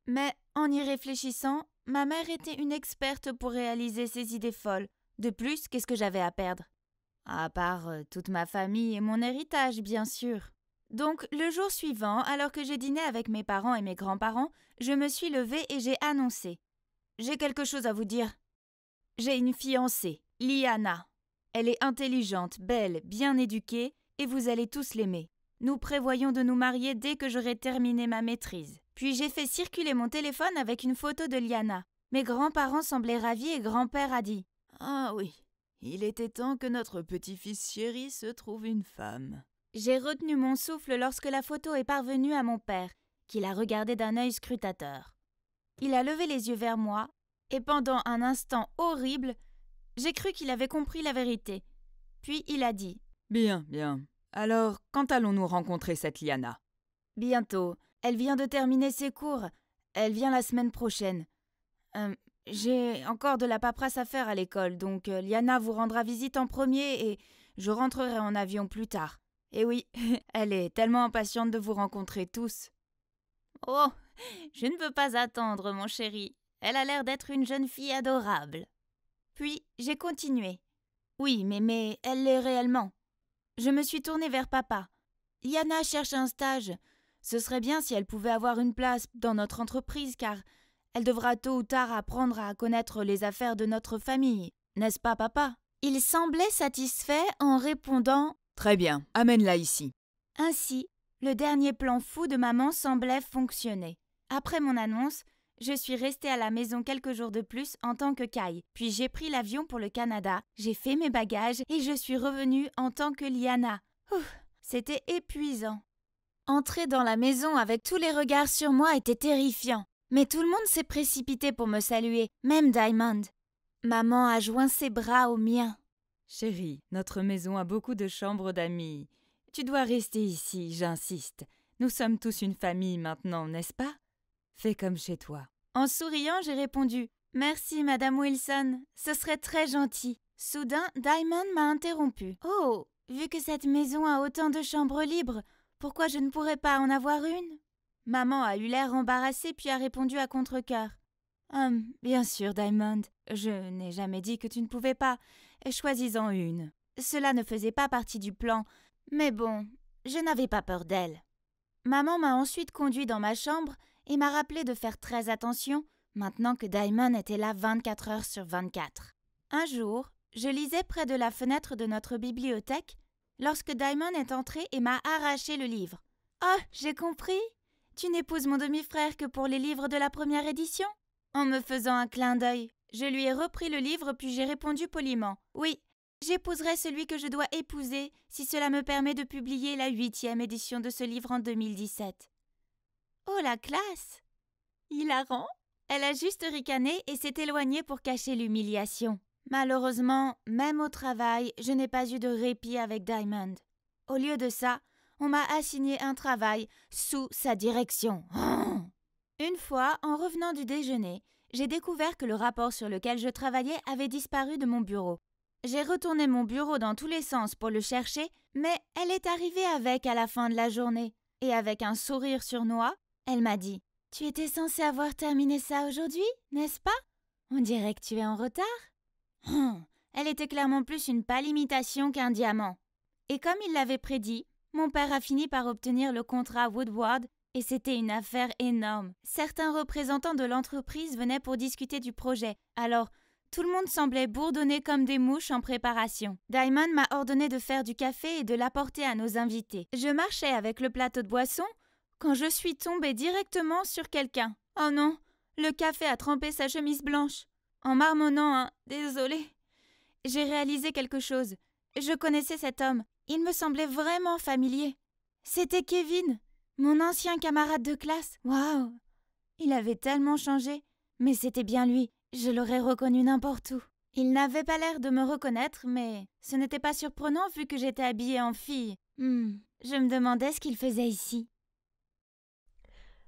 Mais en y réfléchissant, ma mère était une experte pour réaliser ses idées folles. De plus, qu'est-ce que j'avais à perdre ? À part toute ma famille et mon héritage, bien sûr. Donc, le jour suivant, alors que j'ai dîné avec mes parents et mes grands-parents, je me suis levée et j'ai annoncé. J'ai quelque chose à vous dire. J'ai une fiancée, Liana. Elle est intelligente, belle, bien éduquée, et vous allez tous l'aimer. Nous prévoyons de nous marier dès que j'aurai terminé ma maîtrise. Puis j'ai fait circuler mon téléphone avec une photo de Liana. Mes grands-parents semblaient ravis et grand-père a dit « Ah oui, il était temps que notre petit-fils chéri se trouve une femme. » J'ai retenu mon souffle lorsque la photo est parvenue à mon père, qui l'a regardée d'un œil scrutateur. Il a levé les yeux vers moi, et pendant un instant horrible, j'ai cru qu'il avait compris la vérité. Puis il a dit « Bien, bien. Alors, quand allons-nous rencontrer cette Liana ? » « Bientôt. Elle vient de terminer ses cours. Elle vient la semaine prochaine. J'ai encore de la paperasse à faire à l'école, donc Liana vous rendra visite en premier et je rentrerai en avion plus tard. Et oui, elle est tellement impatiente de vous rencontrer tous. » « Oh, je ne veux pas attendre, mon chéri. Elle a l'air d'être une jeune fille adorable. » Puis j'ai continué. « Oui, mais elle l'est réellement. » Je me suis tournée vers papa. « Liana cherche un stage. Ce serait bien si elle pouvait avoir une place dans notre entreprise car elle devra tôt ou tard apprendre à connaître les affaires de notre famille. N'est-ce pas, papa ?» Il semblait satisfait en répondant « Très bien, amène-la ici. » Ainsi, le dernier plan fou de maman semblait fonctionner. Après mon annonce, je suis restée à la maison quelques jours de plus en tant que Kai. Puis j'ai pris l'avion pour le Canada, j'ai fait mes bagages et je suis revenue en tant que Liana. C'était épuisant. Entrer dans la maison avec tous les regards sur moi était terrifiant. Mais tout le monde s'est précipité pour me saluer, même Diamond. Maman a joint ses bras aux miens. « Chérie, notre maison a beaucoup de chambres d'amis. Tu dois rester ici, j'insiste. Nous sommes tous une famille maintenant, n'est-ce pas ? Fais comme chez toi. » En souriant, j'ai répondu « Merci, Madame Wilson, ce serait très gentil. » Soudain, Diamond m'a interrompu. « Oh, vu que cette maison a autant de chambres libres, pourquoi je ne pourrais pas en avoir une ?» Maman a eu l'air embarrassée puis a répondu à contre-cœur. « Bien sûr, Diamond. Je n'ai jamais dit que tu ne pouvais pas. Choisis-en une. » Cela ne faisait pas partie du plan, mais bon, je n'avais pas peur d'elle. Maman m'a ensuite conduit dans ma chambre et m'a rappelé de faire très attention maintenant que Diamond était là 24 heures sur 24. Un jour, je lisais près de la fenêtre de notre bibliothèque lorsque Diamond est entré et m'a arraché le livre. « Oh, j'ai compris. Tu n'épouses mon demi-frère que pour les livres de la première édition ?» En me faisant un clin d'œil, je lui ai repris le livre puis j'ai répondu poliment. « Oui, j'épouserai celui que je dois épouser si cela me permet de publier la 8e édition de ce livre en 2017. » Oh, la classe! Hilarant! Elle a juste ricané et s'est éloignée pour cacher l'humiliation. Malheureusement, même au travail, je n'ai pas eu de répit avec Diamond. Au lieu de ça, on m'a assigné un travail sous sa direction. Une fois, en revenant du déjeuner, j'ai découvert que le rapport sur lequel je travaillais avait disparu de mon bureau. J'ai retourné mon bureau dans tous les sens pour le chercher, mais elle est arrivée avec à la fin de la journée. Et avec un sourire sournois, elle m'a dit « Tu étais censée avoir terminé ça aujourd'hui, n'est-ce pas ? On dirait que tu es en retard. » Elle était clairement plus une pâle imitation qu'un diamant. Et comme il l'avait prédit, mon père a fini par obtenir le contrat Woodward et c'était une affaire énorme. Certains représentants de l'entreprise venaient pour discuter du projet, alors tout le monde semblait bourdonner comme des mouches en préparation. Diamond m'a ordonné de faire du café et de l'apporter à nos invités. Je marchais avec le plateau de boissons quand je suis tombée directement sur quelqu'un. Oh non, le café a trempé sa chemise blanche. En marmonnant un « désolé », j'ai réalisé quelque chose. Je connaissais cet homme. Il me semblait vraiment familier. C'était Kevin, mon ancien camarade de classe. Waouh! Il avait tellement changé. Mais c'était bien lui. Je l'aurais reconnu n'importe où. Il n'avait pas l'air de me reconnaître, mais ce n'était pas surprenant vu que j'étais habillée en fille. Je me demandais ce qu'il faisait ici.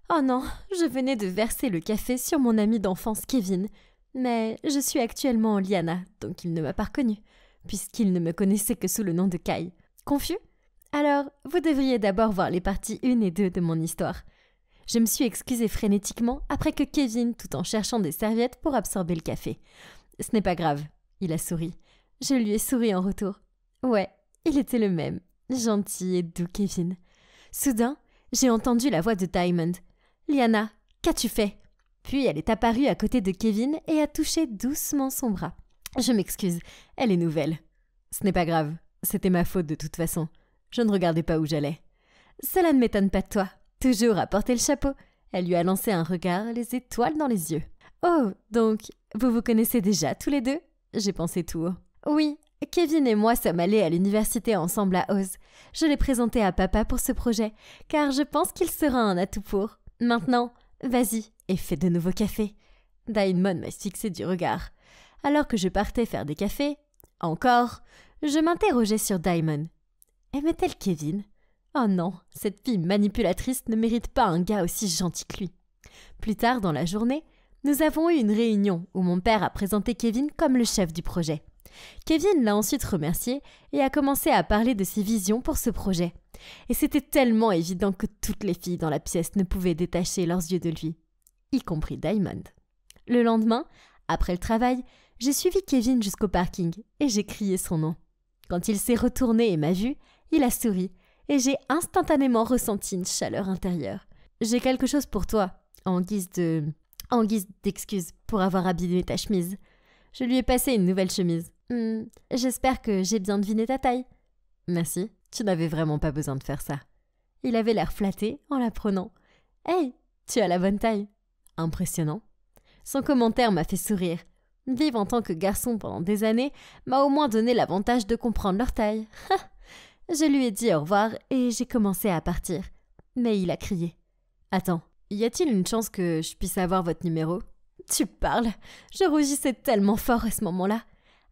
Oh non, je venais de verser le café sur mon ami d'enfance Kevin. Mais je suis actuellement Liana, donc il ne m'a pas reconnue, puisqu'il ne me connaissait que sous le nom de Kai. Confus ? Alors, vous devriez d'abord voir les parties 1 et 2 de mon histoire. Je me suis excusée frénétiquement après que Kevin, tout en cherchant des serviettes pour absorber le café. Ce n'est pas grave, il a souri. Je lui ai souri en retour. Ouais, il était le même, gentil et doux Kevin. Soudain, j'ai entendu la voix de Diamond. « Liana, qu'as-tu fait ?» Puis elle est apparue à côté de Kevin et a touché doucement son bras. Je m'excuse, elle est nouvelle. Ce n'est pas grave, c'était ma faute de toute façon. Je ne regardais pas où j'allais. Cela ne m'étonne pas de toi, toujours à porter le chapeau. Elle lui a lancé un regard, les étoiles dans les yeux. Oh, donc, vous vous connaissez déjà tous les deux ? J'ai pensé tout haut. Oui, Kevin et moi sommes allés à l'université ensemble à Oz. Je l'ai présenté à papa pour ce projet, car je pense qu'il sera un atout pour. Maintenant, vas-y et fais de nouveaux cafés. Diamond m'a fixé du regard. Alors que je partais faire des cafés, encore, je m'interrogeais sur Diamond. Aimait-elle Kevin ? Oh non, cette fille manipulatrice ne mérite pas un gars aussi gentil que lui. Plus tard dans la journée, nous avons eu une réunion où mon père a présenté Kevin comme le chef du projet. Kevin l'a ensuite remercié et a commencé à parler de ses visions pour ce projet. Et c'était tellement évident que toutes les filles dans la pièce ne pouvaient détacher leurs yeux de lui, y compris Diamond. Le lendemain, après le travail, j'ai suivi Kevin jusqu'au parking et j'ai crié son nom. Quand il s'est retourné et m'a vu, il a souri et j'ai instantanément ressenti une chaleur intérieure. « J'ai quelque chose pour toi, en guise d'excuse pour avoir abîmé ta chemise. » Je lui ai passé une nouvelle chemise. « J'espère que j'ai bien deviné ta taille. »« Merci, tu n'avais vraiment pas besoin de faire ça. » Il avait l'air flatté en la prenant. « Hey, tu as la bonne taille. » Impressionnant. Son commentaire m'a fait sourire. Vivre en tant que garçon pendant des années m'a au moins donné l'avantage de comprendre leur taille. Je lui ai dit au revoir et j'ai commencé à partir. Mais il a crié. « Attends, y a-t-il une chance que je puisse avoir votre numéro ?» Tu parles. Je rougissais tellement fort à ce moment-là.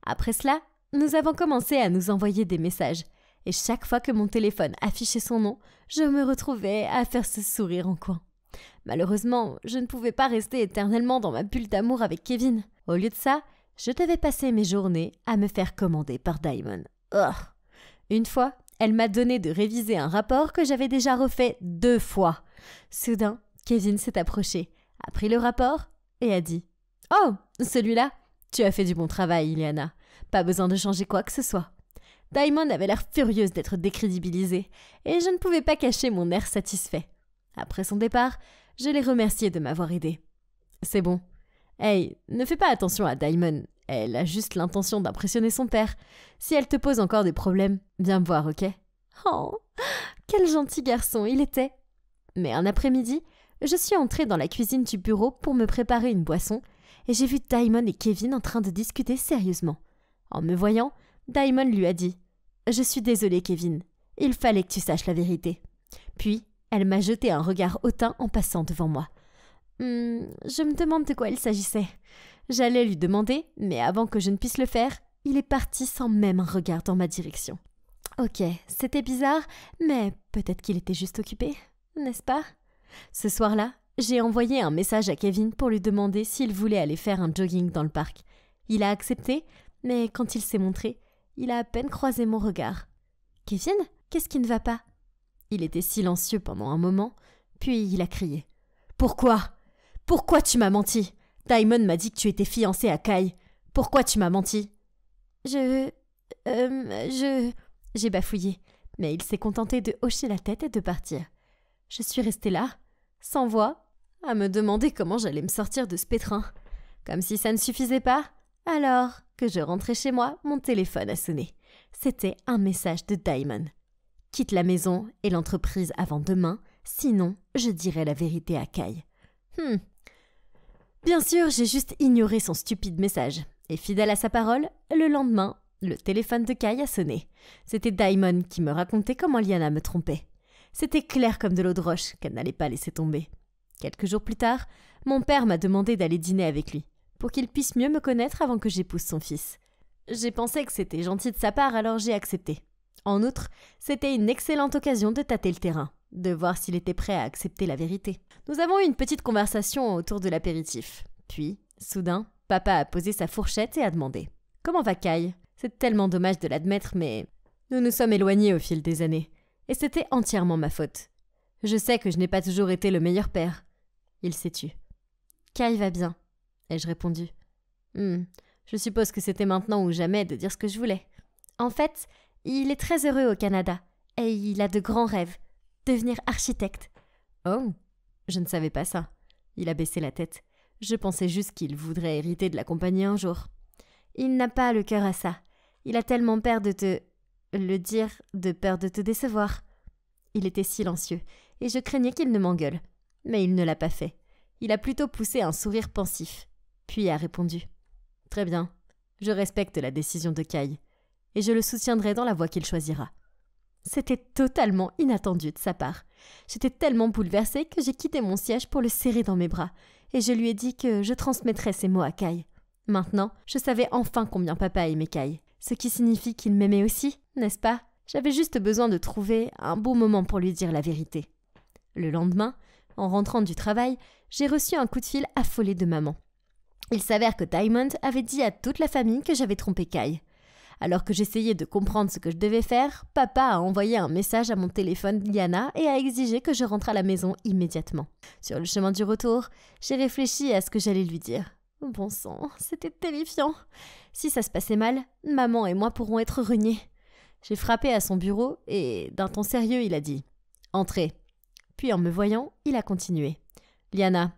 Après cela, nous avons commencé à nous envoyer des messages. Et chaque fois que mon téléphone affichait son nom, je me retrouvais à faire ce sourire en coin. Malheureusement, je ne pouvais pas rester éternellement dans ma bulle d'amour avec Kevin. Au lieu de ça, je devais passer mes journées à me faire commander par Diamond. Une fois, elle m'a donné de réviser un rapport que j'avais déjà refait 2 fois. Soudain, Kevin s'est approché, a pris le rapport et a dit « Oh, celui-là, tu as fait du bon travail, Liana. Pas besoin de changer quoi que ce soit. » Diamond avait l'air furieuse d'être décrédibilisée et je ne pouvais pas cacher mon air satisfait. Après son départ, je l'ai remerciée de m'avoir aidée. « C'est bon. Hey, ne fais pas attention à Diamond. Elle a juste l'intention d'impressionner son père. Si elle te pose encore des problèmes, viens me voir, ok ?» Oh, quel gentil garçon il était. Mais un après-midi, je suis entrée dans la cuisine du bureau pour me préparer une boisson et j'ai vu Diamond et Kevin en train de discuter sérieusement. En me voyant, Diamond lui a dit « Je suis désolée, Kevin. Il fallait que tu saches la vérité. » Puis, elle m'a jeté un regard hautain en passant devant moi. Je me demande de quoi il s'agissait. J'allais lui demander, mais avant que je ne puisse le faire, il est parti sans même un regard dans ma direction. Ok, c'était bizarre, mais peut-être qu'il était juste occupé, n'est-ce pas ? Ce soir-là, j'ai envoyé un message à Kevin pour lui demander s'il voulait aller faire un jogging dans le parc. Il a accepté, mais quand il s'est montré, il a à peine croisé mon regard. « Kevin, qu'est-ce qui ne va pas ?» Il était silencieux pendant un moment, puis il a crié. « Pourquoi ? Pourquoi tu m'as menti ? Diamond m'a dit que tu étais fiancée à Kai. Pourquoi tu m'as menti ? » J'ai bafouillé, mais il s'est contenté de hocher la tête et de partir. Je suis restée là, sans voix, à me demander comment j'allais me sortir de ce pétrin. Comme si ça ne suffisait pas, alors que je rentrais chez moi, mon téléphone a sonné. C'était un message de Diamond. « Quitte la maison et l'entreprise avant demain, sinon je dirai la vérité à Kai. » Bien sûr, j'ai juste ignoré son stupide message. Et fidèle à sa parole, le lendemain, le téléphone de Kai a sonné. C'était Diamond qui me racontait comment Liana me trompait. C'était clair comme de l'eau de roche qu'elle n'allait pas laisser tomber. Quelques jours plus tard, mon père m'a demandé d'aller dîner avec lui, pour qu'il puisse mieux me connaître avant que j'épouse son fils. J'ai pensé que c'était gentil de sa part, alors j'ai accepté. En outre, c'était une excellente occasion de tâter le terrain, de voir s'il était prêt à accepter la vérité. Nous avons eu une petite conversation autour de l'apéritif. Puis, soudain, papa a posé sa fourchette et a demandé « Comment va Kai ?» C'est tellement dommage de l'admettre, mais nous nous sommes éloignés au fil des années. Et c'était entièrement ma faute. Je sais que je n'ai pas toujours été le meilleur père. Il s'est tu. Kai va bien, ai-je répondu. Je suppose que c'était maintenant ou jamais de dire ce que je voulais. En fait, Il est très heureux au Canada et il a de grands rêves. Devenir architecte. Oh, je ne savais pas ça. Il a baissé la tête. Je pensais juste qu'il voudrait hériter de la compagnie un jour. Il n'a pas le cœur à ça. Il a tellement peur de te... de peur de te décevoir. Il était silencieux, et je craignais qu'il ne m'engueule. Mais il ne l'a pas fait. Il a plutôt poussé un sourire pensif, puis a répondu. Très bien, je respecte la décision de Kai, et je le soutiendrai dans la voie qu'il choisira. C'était totalement inattendu de sa part. J'étais tellement bouleversée que j'ai quitté mon siège pour le serrer dans mes bras, et je lui ai dit que je transmettrais ces mots à Kai. Maintenant, je savais enfin combien papa aimait Kai, ce qui signifie qu'il m'aimait aussi, n'est-ce pas? J'avais juste besoin de trouver un bon moment pour lui dire la vérité. Le lendemain, en rentrant du travail, j'ai reçu un coup de fil affolé de maman. Il s'avère que Diamond avait dit à toute la famille que j'avais trompé Kai. Alors que j'essayais de comprendre ce que je devais faire, papa a envoyé un message à mon téléphone Liana et a exigé que je rentre à la maison immédiatement. Sur le chemin du retour, j'ai réfléchi à ce que j'allais lui dire. Bon sang, c'était terrifiant. Si ça se passait mal, maman et moi pourrons être reniés. J'ai frappé à son bureau et, d'un ton sérieux, il a dit « Entrez ». Puis en me voyant, il a continué. « Liana,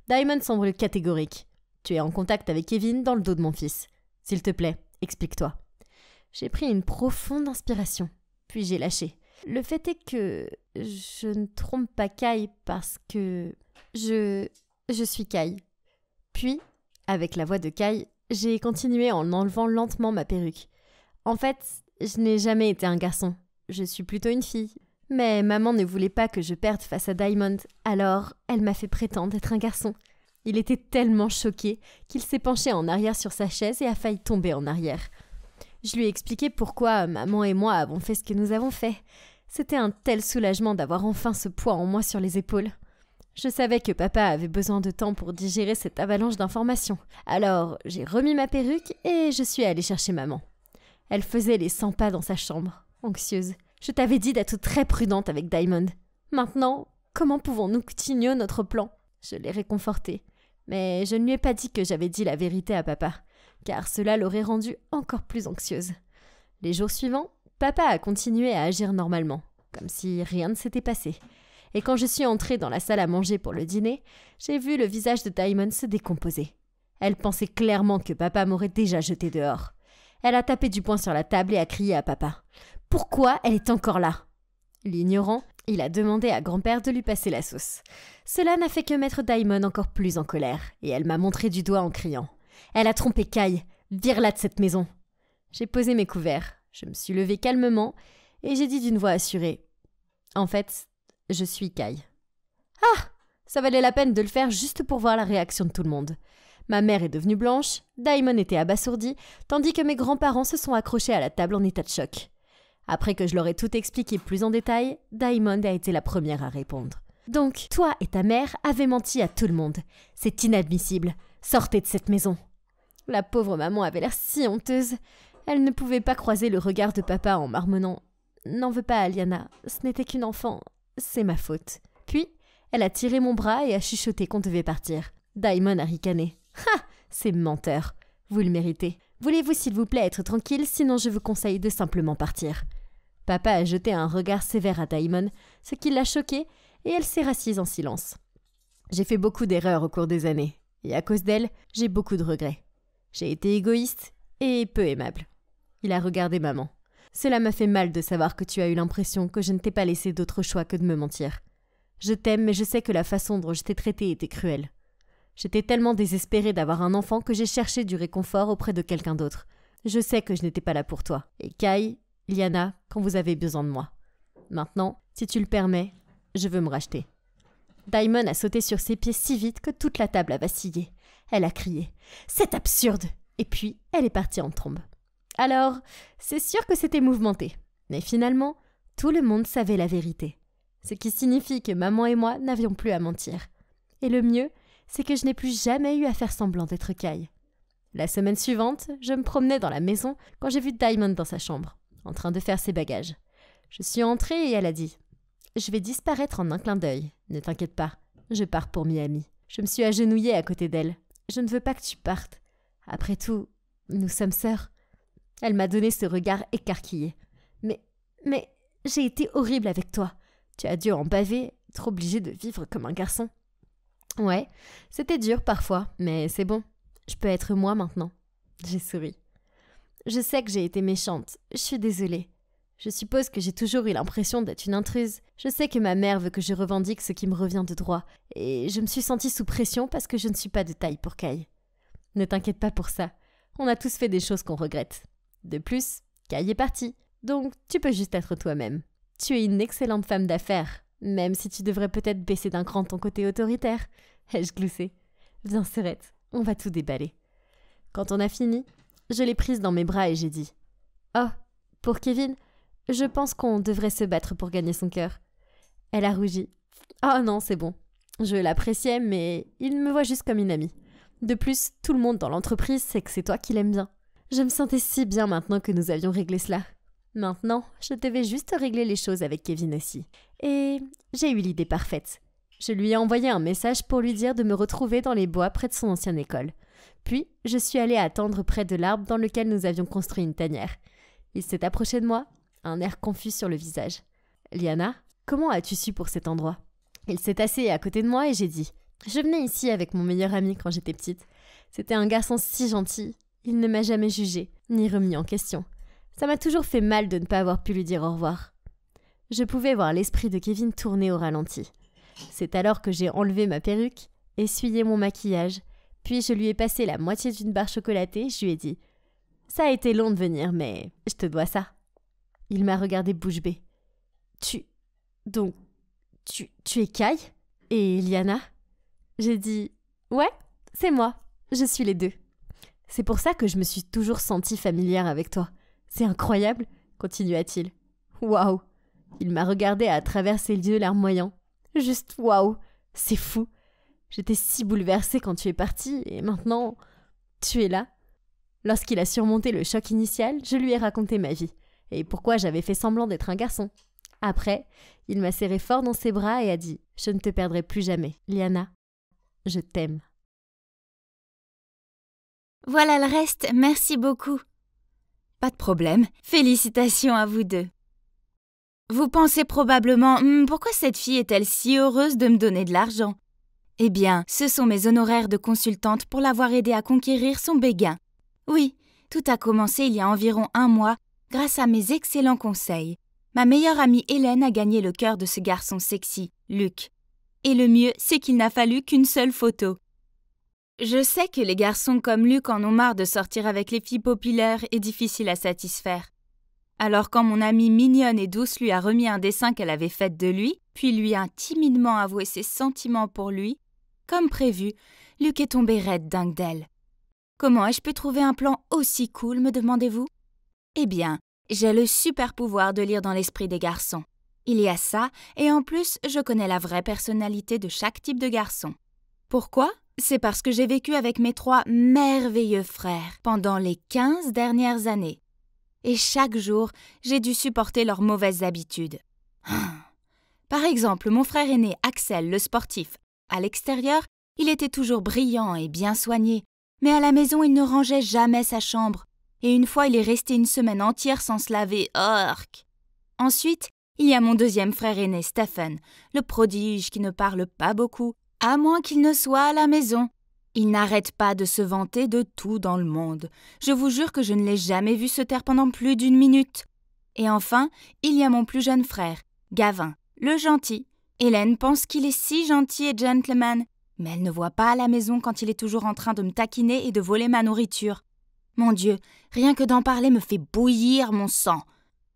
Diamond semble catégorique. Tu es en contact avec Kevin dans le dos de mon fils. S'il te plaît, explique-toi. » J'ai pris une profonde inspiration, puis j'ai lâché. Le fait est que je ne trompe pas Kai parce que je suis Kai. Puis, avec la voix de Kai, j'ai continué en enlevant lentement ma perruque. En fait, je n'ai jamais été un garçon. Je suis plutôt une fille. Mais maman ne voulait pas que je perde face à Diamond, alors elle m'a fait prétendre être un garçon. Il était tellement choqué qu'il s'est penché en arrière sur sa chaise et a failli tomber en arrière. Je lui ai expliqué pourquoi maman et moi avons fait ce que nous avons fait. C'était un tel soulagement d'avoir enfin ce poids en moi sur les épaules. Je savais que papa avait besoin de temps pour digérer cette avalanche d'informations. Alors, j'ai remis ma perruque et je suis allée chercher maman. Elle faisait les 100 pas dans sa chambre, anxieuse. Je t'avais dit d'être très prudente avec Diamond. Maintenant, comment pouvons-nous continuer notre plan? Je l'ai réconfortée. Mais je ne lui ai pas dit que j'avais dit la vérité à papa, car cela l'aurait rendue encore plus anxieuse. Les jours suivants, papa a continué à agir normalement, comme si rien ne s'était passé. Et quand je suis entrée dans la salle à manger pour le dîner, j'ai vu le visage de Diamond se décomposer. Elle pensait clairement que papa m'aurait déjà jeté dehors. Elle a tapé du poing sur la table et a crié à papa. Pourquoi elle est encore là? L'ignorant, il a demandé à grand-père de lui passer la sauce. Cela n'a fait que mettre Diamond encore plus en colère, et elle m'a montré du doigt en criant. Elle a trompé Kai, vire-la de cette maison. J'ai posé mes couverts, je me suis levée calmement, et j'ai dit d'une voix assurée. En fait, je suis Kai. Ah! Ça valait la peine de le faire juste pour voir la réaction de tout le monde. Ma mère est devenue blanche, Diamond était abasourdi, tandis que mes grands-parents se sont accrochés à la table en état de choc. Après que je leur ai tout expliqué plus en détail, Diamond a été la première à répondre. Donc, toi et ta mère avez menti à tout le monde. C'est inadmissible. Sortez de cette maison. La pauvre maman avait l'air si honteuse. Elle ne pouvait pas croiser le regard de papa en marmonnant. N'en veux pas, Liana. Ce n'était qu'une enfant. C'est ma faute. Puis, elle a tiré mon bras et a chuchoté qu'on devait partir. Diamond a ricané. Ha! C'est menteur. Vous le méritez. Voulez-vous s'il vous plaît être tranquille, sinon je vous conseille de simplement partir. Papa a jeté un regard sévère à Diamond, ce qui l'a choquée, et elle s'est rassise en silence. J'ai fait beaucoup d'erreurs au cours des années, et à cause d'elle, j'ai beaucoup de regrets. J'ai été égoïste et peu aimable. Il a regardé maman. Cela m'a fait mal de savoir que tu as eu l'impression que je ne t'ai pas laissé d'autre choix que de me mentir. Je t'aime, mais je sais que la façon dont je t'ai traité était cruelle. J'étais tellement désespérée d'avoir un enfant que j'ai cherché du réconfort auprès de quelqu'un d'autre. Je sais que je n'étais pas là pour toi. Et Kai, Liana, quand vous avez besoin de moi. Maintenant, si tu le permets, je veux me racheter. Diamond a sauté sur ses pieds si vite que toute la table a vacillé. Elle a crié « C'est absurde !» Et puis, elle est partie en trombe. Alors, c'est sûr que c'était mouvementé. Mais finalement, tout le monde savait la vérité. Ce qui signifie que maman et moi n'avions plus à mentir. Et le mieux, c'est que je n'ai plus jamais eu à faire semblant d'être Kai. La semaine suivante, je me promenais dans la maison quand j'ai vu Diamond dans sa chambre, en train de faire ses bagages. Je suis entrée et elle a dit « Je vais disparaître en un clin d'œil, ne t'inquiète pas, je pars pour Miami. » Je me suis agenouillée à côté d'elle. « Je ne veux pas que tu partes. Après tout, nous sommes sœurs. » Elle m'a donné ce regard écarquillé. « Mais j'ai été horrible avec toi. Tu as dû en baver, être obligé de vivre comme un garçon. Ouais, c'était dur parfois, mais c'est bon. Je peux être moi maintenant. J'ai souri. Je sais que j'ai été méchante. Je suis désolée. Je suppose que j'ai toujours eu l'impression d'être une intruse. Je sais que ma mère veut que je revendique ce qui me revient de droit. Et je me suis sentie sous pression parce que je ne suis pas de taille pour Kai. Ne t'inquiète pas pour ça. On a tous fait des choses qu'on regrette. De plus, Kai est parti. Donc, tu peux juste être toi-même. Tu es une excellente femme d'affaires, même si tu devrais peut-être baisser d'un cran ton côté autoritaire. Ai-je gloussé? Viens, Serette, on va tout déballer. Quand on a fini, je l'ai prise dans mes bras et j'ai dit « Oh, pour Kevin, je pense qu'on devrait se battre pour gagner son cœur. » Elle a rougi. « Oh non, c'est bon. Je l'appréciais, mais il me voit juste comme une amie. De plus, tout le monde dans l'entreprise sait que c'est toi qui l'aimes bien. Je me sentais si bien maintenant que nous avions réglé cela. Maintenant, je devais juste régler les choses avec Kevin aussi. Et j'ai eu l'idée parfaite. Je lui ai envoyé un message pour lui dire de me retrouver dans les bois près de son ancienne école. Puis, je suis allée attendre près de l'arbre dans lequel nous avions construit une tanière. Il s'est approché de moi, un air confus sur le visage. « Liana, comment as-tu su pour cet endroit ?» Il s'est assis à côté de moi et j'ai dit « Je venais ici avec mon meilleur ami quand j'étais petite. C'était un garçon si gentil. Il ne m'a jamais jugé, ni remis en question. Ça m'a toujours fait mal de ne pas avoir pu lui dire au revoir. » Je pouvais voir l'esprit de Kevin tourner au ralenti. C'est alors que j'ai enlevé ma perruque, essuyé mon maquillage, puis je lui ai passé la moitié d'une barre chocolatée, je lui ai dit « Ça a été long de venir, mais je te dois ça. » Il m'a regardé bouche bée. « Tu es Kai et Liana ?» J'ai dit « Ouais, c'est moi, je suis les deux. » C'est pour ça que je me suis toujours sentie familière avec toi. C'est incroyable, continua-t-il. Waouh! Il m'a regardé à travers ses yeux larmoyants. Juste waouh! C'est fou! J'étais si bouleversée quand tu es parti, et maintenant, tu es là. Lorsqu'il a surmonté le choc initial, je lui ai raconté ma vie, et pourquoi j'avais fait semblant d'être un garçon. Après, il m'a serré fort dans ses bras et a dit « Je ne te perdrai plus jamais, Liana. Je t'aime. » Voilà le reste, merci beaucoup. Pas de problème, félicitations à vous deux. Vous pensez probablement « Pourquoi cette fille est-elle si heureuse de me donner de l'argent ?» Eh bien, ce sont mes honoraires de consultante pour l'avoir aidée à conquérir son béguin. Oui, tout a commencé il y a environ 1 mois grâce à mes excellents conseils. Ma meilleure amie Hélène a gagné le cœur de ce garçon sexy, Luc. Et le mieux, c'est qu'il n'a fallu qu'une seule photo. Je sais que les garçons comme Luc en ont marre de sortir avec les filles populaires et difficiles à satisfaire. Alors quand mon amie mignonne et douce lui a remis un dessin qu'elle avait fait de lui, puis lui a timidement avoué ses sentiments pour lui, comme prévu, Luc est tombé raide dingue d'elle. Comment ai-je pu trouver un plan aussi cool, me demandez-vous? Eh bien, j'ai le super pouvoir de lire dans l'esprit des garçons. Il y a ça, et en plus, je connais la vraie personnalité de chaque type de garçon. Pourquoi? C'est parce que j'ai vécu avec mes 3 merveilleux frères pendant les 15 dernières années. Et chaque jour, j'ai dû supporter leurs mauvaises habitudes. Par exemple, mon frère aîné, Axel, le sportif, à l'extérieur, il était toujours brillant et bien soigné, mais à la maison, il ne rangeait jamais sa chambre. Et une fois, il est resté 1 semaine entière sans se laver. Ork! Ensuite, il y a mon 2e frère aîné, Stephen, le prodige qui ne parle pas beaucoup, à moins qu'il ne soit à la maison. Il n'arrête pas de se vanter de tout dans le monde. Je vous jure que je ne l'ai jamais vu se taire pendant plus d'1 minute. Et enfin, il y a mon plus jeune frère, Gavin, le gentil. Hélène pense qu'il est si gentil et gentleman, mais elle ne voit pas à la maison quand il est toujours en train de me taquiner et de voler ma nourriture. Mon Dieu, rien que d'en parler me fait bouillir mon sang.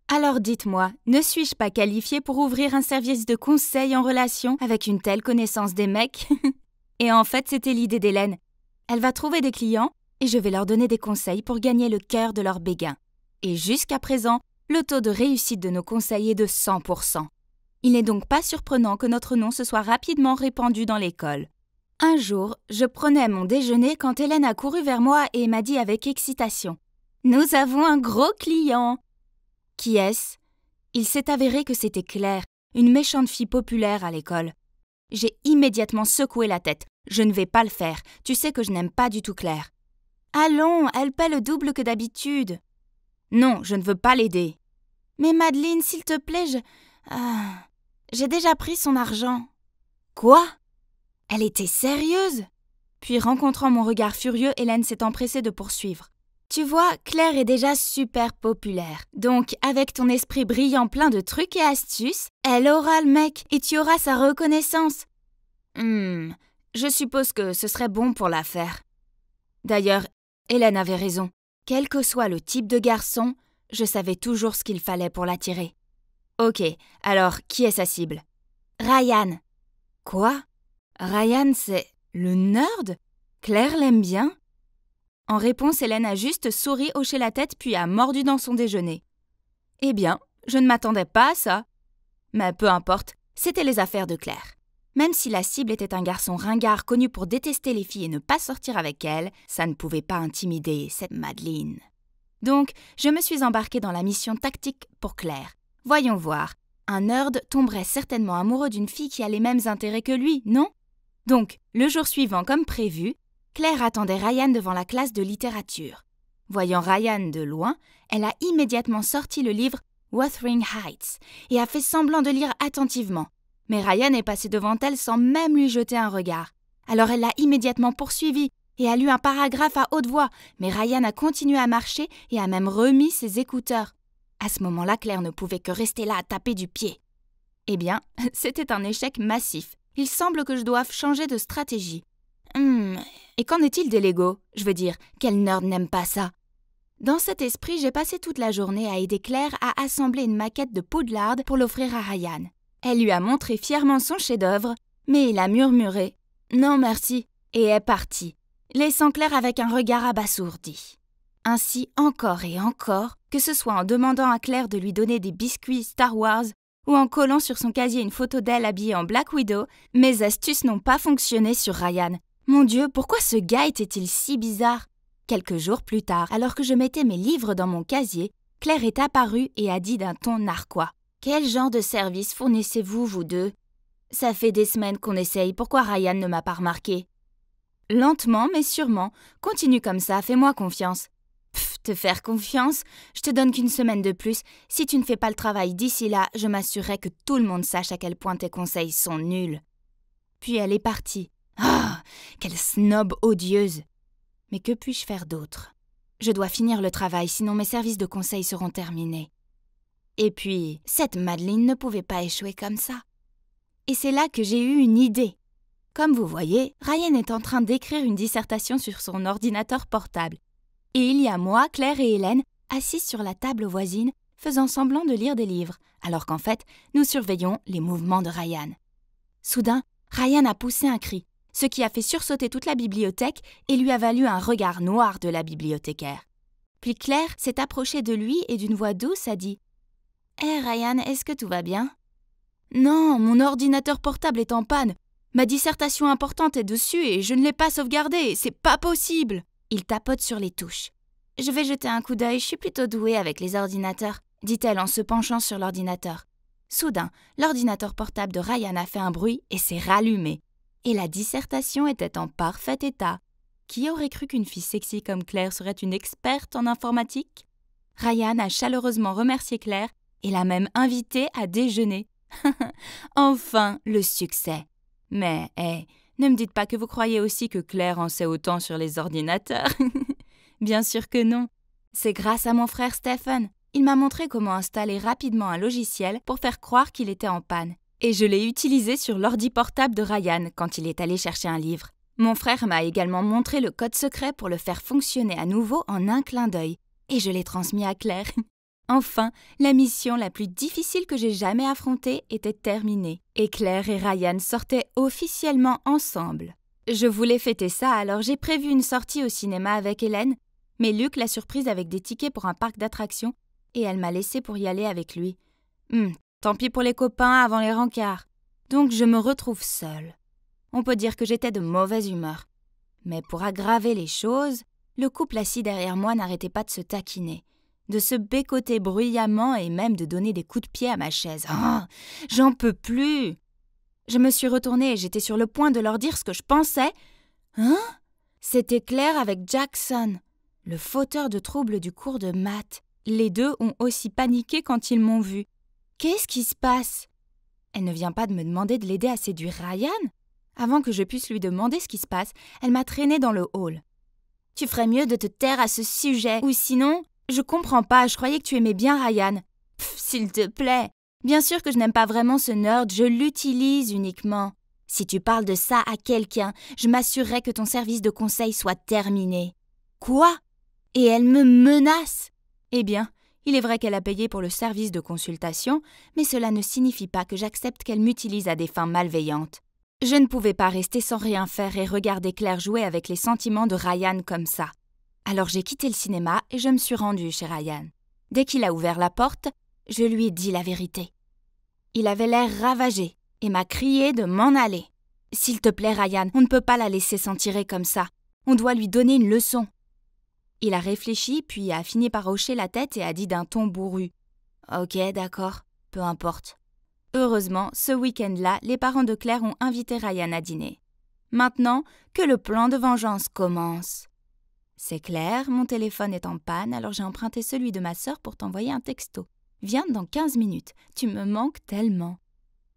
Alors dites-moi, ne suis-je pas qualifiée pour ouvrir un service de conseil en relation avec une telle connaissance des mecs? Et en fait, c'était l'idée d'Hélène. Elle va trouver des clients et je vais leur donner des conseils pour gagner le cœur de leur béguin. Et jusqu'à présent, le taux de réussite de nos conseils est de 100%. Il n'est donc pas surprenant que notre nom se soit rapidement répandu dans l'école. Un jour, je prenais mon déjeuner quand Hélène a couru vers moi et m'a dit avec excitation « Nous avons un gros client !» Qui est-ce? Il s'est avéré que c'était Claire, une méchante fille populaire à l'école. J'ai immédiatement secoué la tête. Je ne vais pas le faire. Tu sais que je n'aime pas du tout Claire. Allons, elle paie le double que d'habitude. Non, je ne veux pas l'aider. Mais Madeleine, s'il te plaît, j'ai déjà pris son argent. » Quoi ? Elle était sérieuse ? Puis, rencontrant mon regard furieux, Hélène s'est empressée de poursuivre. « Tu vois, Claire est déjà super populaire. Donc, avec ton esprit brillant plein de trucs et astuces, elle aura le mec et tu auras sa reconnaissance. » Je suppose que ce serait bon pour l'affaire. D'ailleurs, Hélène avait raison. Quel que soit le type de garçon, je savais toujours ce qu'il fallait pour l'attirer. Ok, alors qui est sa cible ? Ryan. Quoi ? Ryan, c'est le nerd ? Claire l'aime bien ? En réponse, Hélène a juste souri, hoché la tête puis a mordu dans son déjeuner. Eh bien, je ne m'attendais pas à ça. Mais peu importe, c'était les affaires de Claire. Même si la cible était un garçon ringard connu pour détester les filles et ne pas sortir avec elles, ça ne pouvait pas intimider cette Madeleine. Donc, je me suis embarquée dans la mission tactique pour Claire. Voyons voir, un nerd tomberait certainement amoureux d'une fille qui a les mêmes intérêts que lui, non ? Donc, le jour suivant, comme prévu, Claire attendait Ryan devant la classe de littérature. Voyant Ryan de loin, elle a immédiatement sorti le livre Wuthering Heights et a fait semblant de lire attentivement. Mais Ryan est passé devant elle sans même lui jeter un regard. Alors elle l'a immédiatement poursuivi et a lu un paragraphe à haute voix, mais Ryan a continué à marcher et a même remis ses écouteurs. À ce moment-là, Claire ne pouvait que rester là à taper du pied. Eh bien, c'était un échec massif. Il semble que je doive changer de stratégie. Et qu'en est-il des Legos ? Je veux dire, quel nerd n'aime pas ça ? Dans cet esprit, j'ai passé toute la journée à aider Claire à assembler une maquette de Poudlard pour l'offrir à Ryan. Elle lui a montré fièrement son chef-d'œuvre, mais il a murmuré « Non merci » et est parti, laissant Claire avec un regard abasourdi. Ainsi, encore et encore, que ce soit en demandant à Claire de lui donner des biscuits Star Wars ou en collant sur son casier une photo d'elle habillée en Black Widow, mes astuces n'ont pas fonctionné sur Ryan. Mon Dieu, pourquoi ce gars était-il si bizarre ? Quelques jours plus tard, alors que je mettais mes livres dans mon casier, Claire est apparue et a dit d'un ton narquois. « Quel genre de service fournissez-vous, vous deux ? Ça fait des semaines qu'on essaye, pourquoi Ryan ne m'a pas remarqué ?» Lentement, mais sûrement. Continue comme ça, fais-moi confiance. Te faire confiance ? Je te donne qu'une semaine de plus. Si tu ne fais pas le travail d'ici là, je m'assurerai que tout le monde sache à quel point tes conseils sont nuls. Puis elle est partie. Ah, quelle snob odieuse ! Mais que puis-je faire d'autre ? Je dois finir le travail, sinon mes services de conseil seront terminés. Et puis, cette Madeleine ne pouvait pas échouer comme ça. Et c'est là que j'ai eu une idée. Comme vous voyez, Ryan est en train d'écrire une dissertation sur son ordinateur portable. Et il y a moi, Claire et Hélène, assises sur la table voisine, faisant semblant de lire des livres, alors qu'en fait, nous surveillons les mouvements de Ryan. Soudain, Ryan a poussé un cri, ce qui a fait sursauter toute la bibliothèque et lui a valu un regard noir de la bibliothécaire. Puis Claire s'est approchée de lui et d'une voix douce a dit « Hé Ryan, est-ce que tout va bien ?»« Non, mon ordinateur portable est en panne. Ma dissertation importante est dessus et je ne l'ai pas sauvegardée, c'est pas possible !» Il tapote sur les touches. « Je vais jeter un coup d'œil, je suis plutôt douée avec les ordinateurs, » dit-elle en se penchant sur l'ordinateur. Soudain, l'ordinateur portable de Ryan a fait un bruit et s'est rallumé. Et la dissertation était en parfait état. Qui aurait cru qu'une fille sexy comme Claire serait une experte en informatique ? Ryan a chaleureusement remercié Claire et l'a même invitée à déjeuner. Enfin, le succès. Mais, ne me dites pas que vous croyez aussi que Claire en sait autant sur les ordinateurs. Bien sûr que non. C'est grâce à mon frère Stephen. Il m'a montré comment installer rapidement un logiciel pour faire croire qu'il était en panne. Et je l'ai utilisé sur l'ordi portable de Ryan quand il est allé chercher un livre. Mon frère m'a également montré le code secret pour le faire fonctionner à nouveau en un clin d'œil. Et je l'ai transmis à Claire. Enfin, la mission la plus difficile que j'ai jamais affrontée était terminée. Et Claire et Ryan sortaient officiellement ensemble. Je voulais fêter ça, alors j'ai prévu une sortie au cinéma avec Hélène. Mais Luc l'a surprise avec des tickets pour un parc d'attractions et elle m'a laissée pour y aller avec lui. Tant pis pour les copains avant les rencarts. Donc je me retrouve seule. On peut dire que j'étais de mauvaise humeur. Mais pour aggraver les choses, le couple assis derrière moi n'arrêtait pas de se taquiner, de se bécoter bruyamment et même de donner des coups de pied à ma chaise. Ah, j'en peux plus. Je me suis retournée et j'étais sur le point de leur dire ce que je pensais. C'était Claire avec Jackson, le fauteur de troubles du cours de maths. Les deux ont aussi paniqué quand ils m'ont vue. Qu'est-ce qui se passe? Elle ne vient pas de me demander de l'aider à séduire Ryan? Avant que je puisse lui demander ce qui se passe, elle m'a traînée dans le hall. Tu ferais mieux de te taire à ce sujet, ou sinon… Je comprends pas, je croyais que tu aimais bien Ryan. Pff, s'il te plaît. Bien sûr que je n'aime pas vraiment ce nerd, je l'utilise uniquement. Si tu parles de ça à quelqu'un, je m'assurerai que ton service de conseil soit terminé. Quoi? Et elle me menace? Eh bien, il est vrai qu'elle a payé pour le service de consultation, mais cela ne signifie pas que j'accepte qu'elle m'utilise à des fins malveillantes. Je ne pouvais pas rester sans rien faire et regarder Claire jouer avec les sentiments de Ryan comme ça. Alors j'ai quitté le cinéma et je me suis rendue chez Ryan. Dès qu'il a ouvert la porte, je lui ai dit la vérité. Il avait l'air ravagé et m'a crié de m'en aller. « S'il te plaît, Ryan, on ne peut pas la laisser s'en tirer comme ça. On doit lui donner une leçon. » Il a réfléchi, puis a fini par hocher la tête et a dit d'un ton bourru. « Ok, d'accord, peu importe. » Heureusement, ce week-end-là, les parents de Claire ont invité Ryan à dîner. Maintenant que le plan de vengeance commence. C'est clair, mon téléphone est en panne, alors j'ai emprunté celui de ma sœur pour t'envoyer un texto. Viens dans 15 minutes, tu me manques tellement.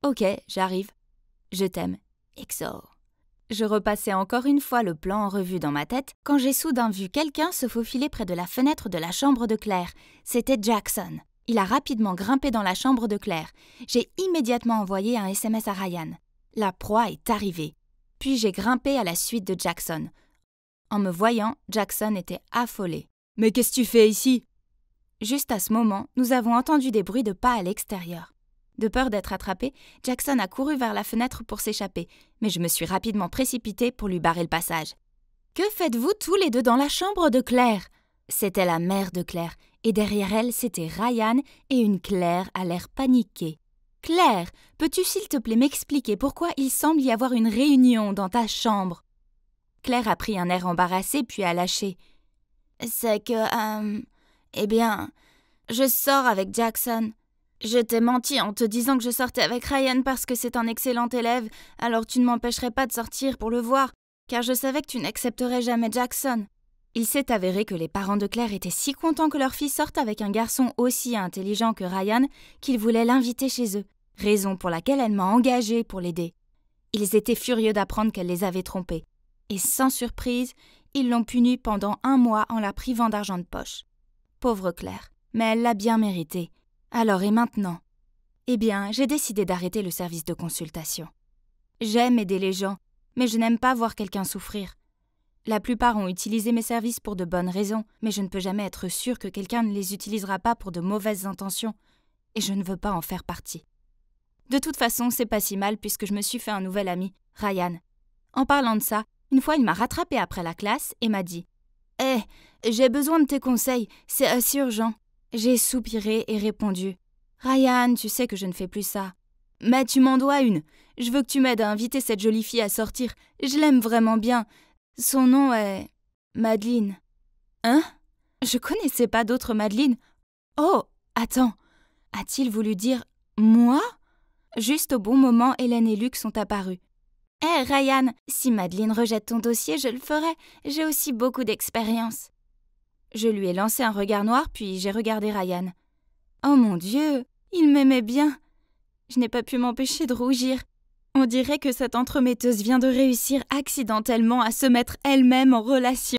Ok, j'arrive. Je t'aime. XO. Je repassais encore une fois le plan en revue dans ma tête quand j'ai soudain vu quelqu'un se faufiler près de la fenêtre de la chambre de Claire. C'était Jackson. Il a rapidement grimpé dans la chambre de Claire. J'ai immédiatement envoyé un SMS à Ryan. La proie est arrivée. Puis j'ai grimpé à la suite de Jackson. En me voyant, Jackson était affolé. « Mais qu'est-ce que tu fais ici ?» Juste à ce moment, nous avons entendu des bruits de pas à l'extérieur. De peur d'être attrapé, Jackson a couru vers la fenêtre pour s'échapper, mais je me suis rapidement précipitée pour lui barrer le passage. « Que faites-vous tous les deux dans la chambre de Claire ?» C'était la mère de Claire, et derrière elle, c'était Ryan et une Claire à l'air paniquée. « Claire, peux-tu s'il te plaît m'expliquer pourquoi il semble y avoir une réunion dans ta chambre ?» Claire a pris un air embarrassé puis a lâché. « C'est que… Eh bien, je sors avec Jackson. Je t'ai menti en te disant que je sortais avec Ryan parce que c'est un excellent élève, alors tu ne m'empêcherais pas de sortir pour le voir, car je savais que tu n'accepterais jamais Jackson. » Il s'est avéré que les parents de Claire étaient si contents que leur fille sorte avec un garçon aussi intelligent que Ryan qu'ils voulaient l'inviter chez eux, raison pour laquelle elle m'a engagée pour l'aider. Ils étaient furieux d'apprendre qu'elle les avait trompés. Et sans surprise, ils l'ont punie pendant 1 mois en la privant d'argent de poche. Pauvre Claire, mais elle l'a bien mérité. Alors et maintenant? Eh bien, j'ai décidé d'arrêter le service de consultation. J'aime aider les gens, mais je n'aime pas voir quelqu'un souffrir. La plupart ont utilisé mes services pour de bonnes raisons, mais je ne peux jamais être sûre que quelqu'un ne les utilisera pas pour de mauvaises intentions, et je ne veux pas en faire partie. De toute façon, c'est pas si mal puisque je me suis fait un nouvel ami, Ryan. En parlant de ça, une fois, il m'a rattrapé après la classe et m'a dit « Hé, j'ai besoin de tes conseils, c'est assez urgent. » J'ai soupiré et répondu « Ryan, tu sais que je ne fais plus ça. »« Mais tu m'en dois une. Je veux que tu m'aides à inviter cette jolie fille à sortir. Je l'aime vraiment bien. Son nom est… Madeleine. »« Hein? Je connaissais pas d'autre Madeleine. Oh, attends. A-t-il voulu dire « moi » ? Juste au bon moment, Hélène et Luc sont apparus. « Hé, Ryan, si Madeleine rejette ton dossier, je le ferai. J'ai aussi beaucoup d'expérience. » Je lui ai lancé un regard noir, puis j'ai regardé Ryan. Oh mon Dieu, il m'aimait bien. Je n'ai pas pu m'empêcher de rougir. On dirait que cette entremetteuse vient de réussir accidentellement à se mettre elle-même en relation.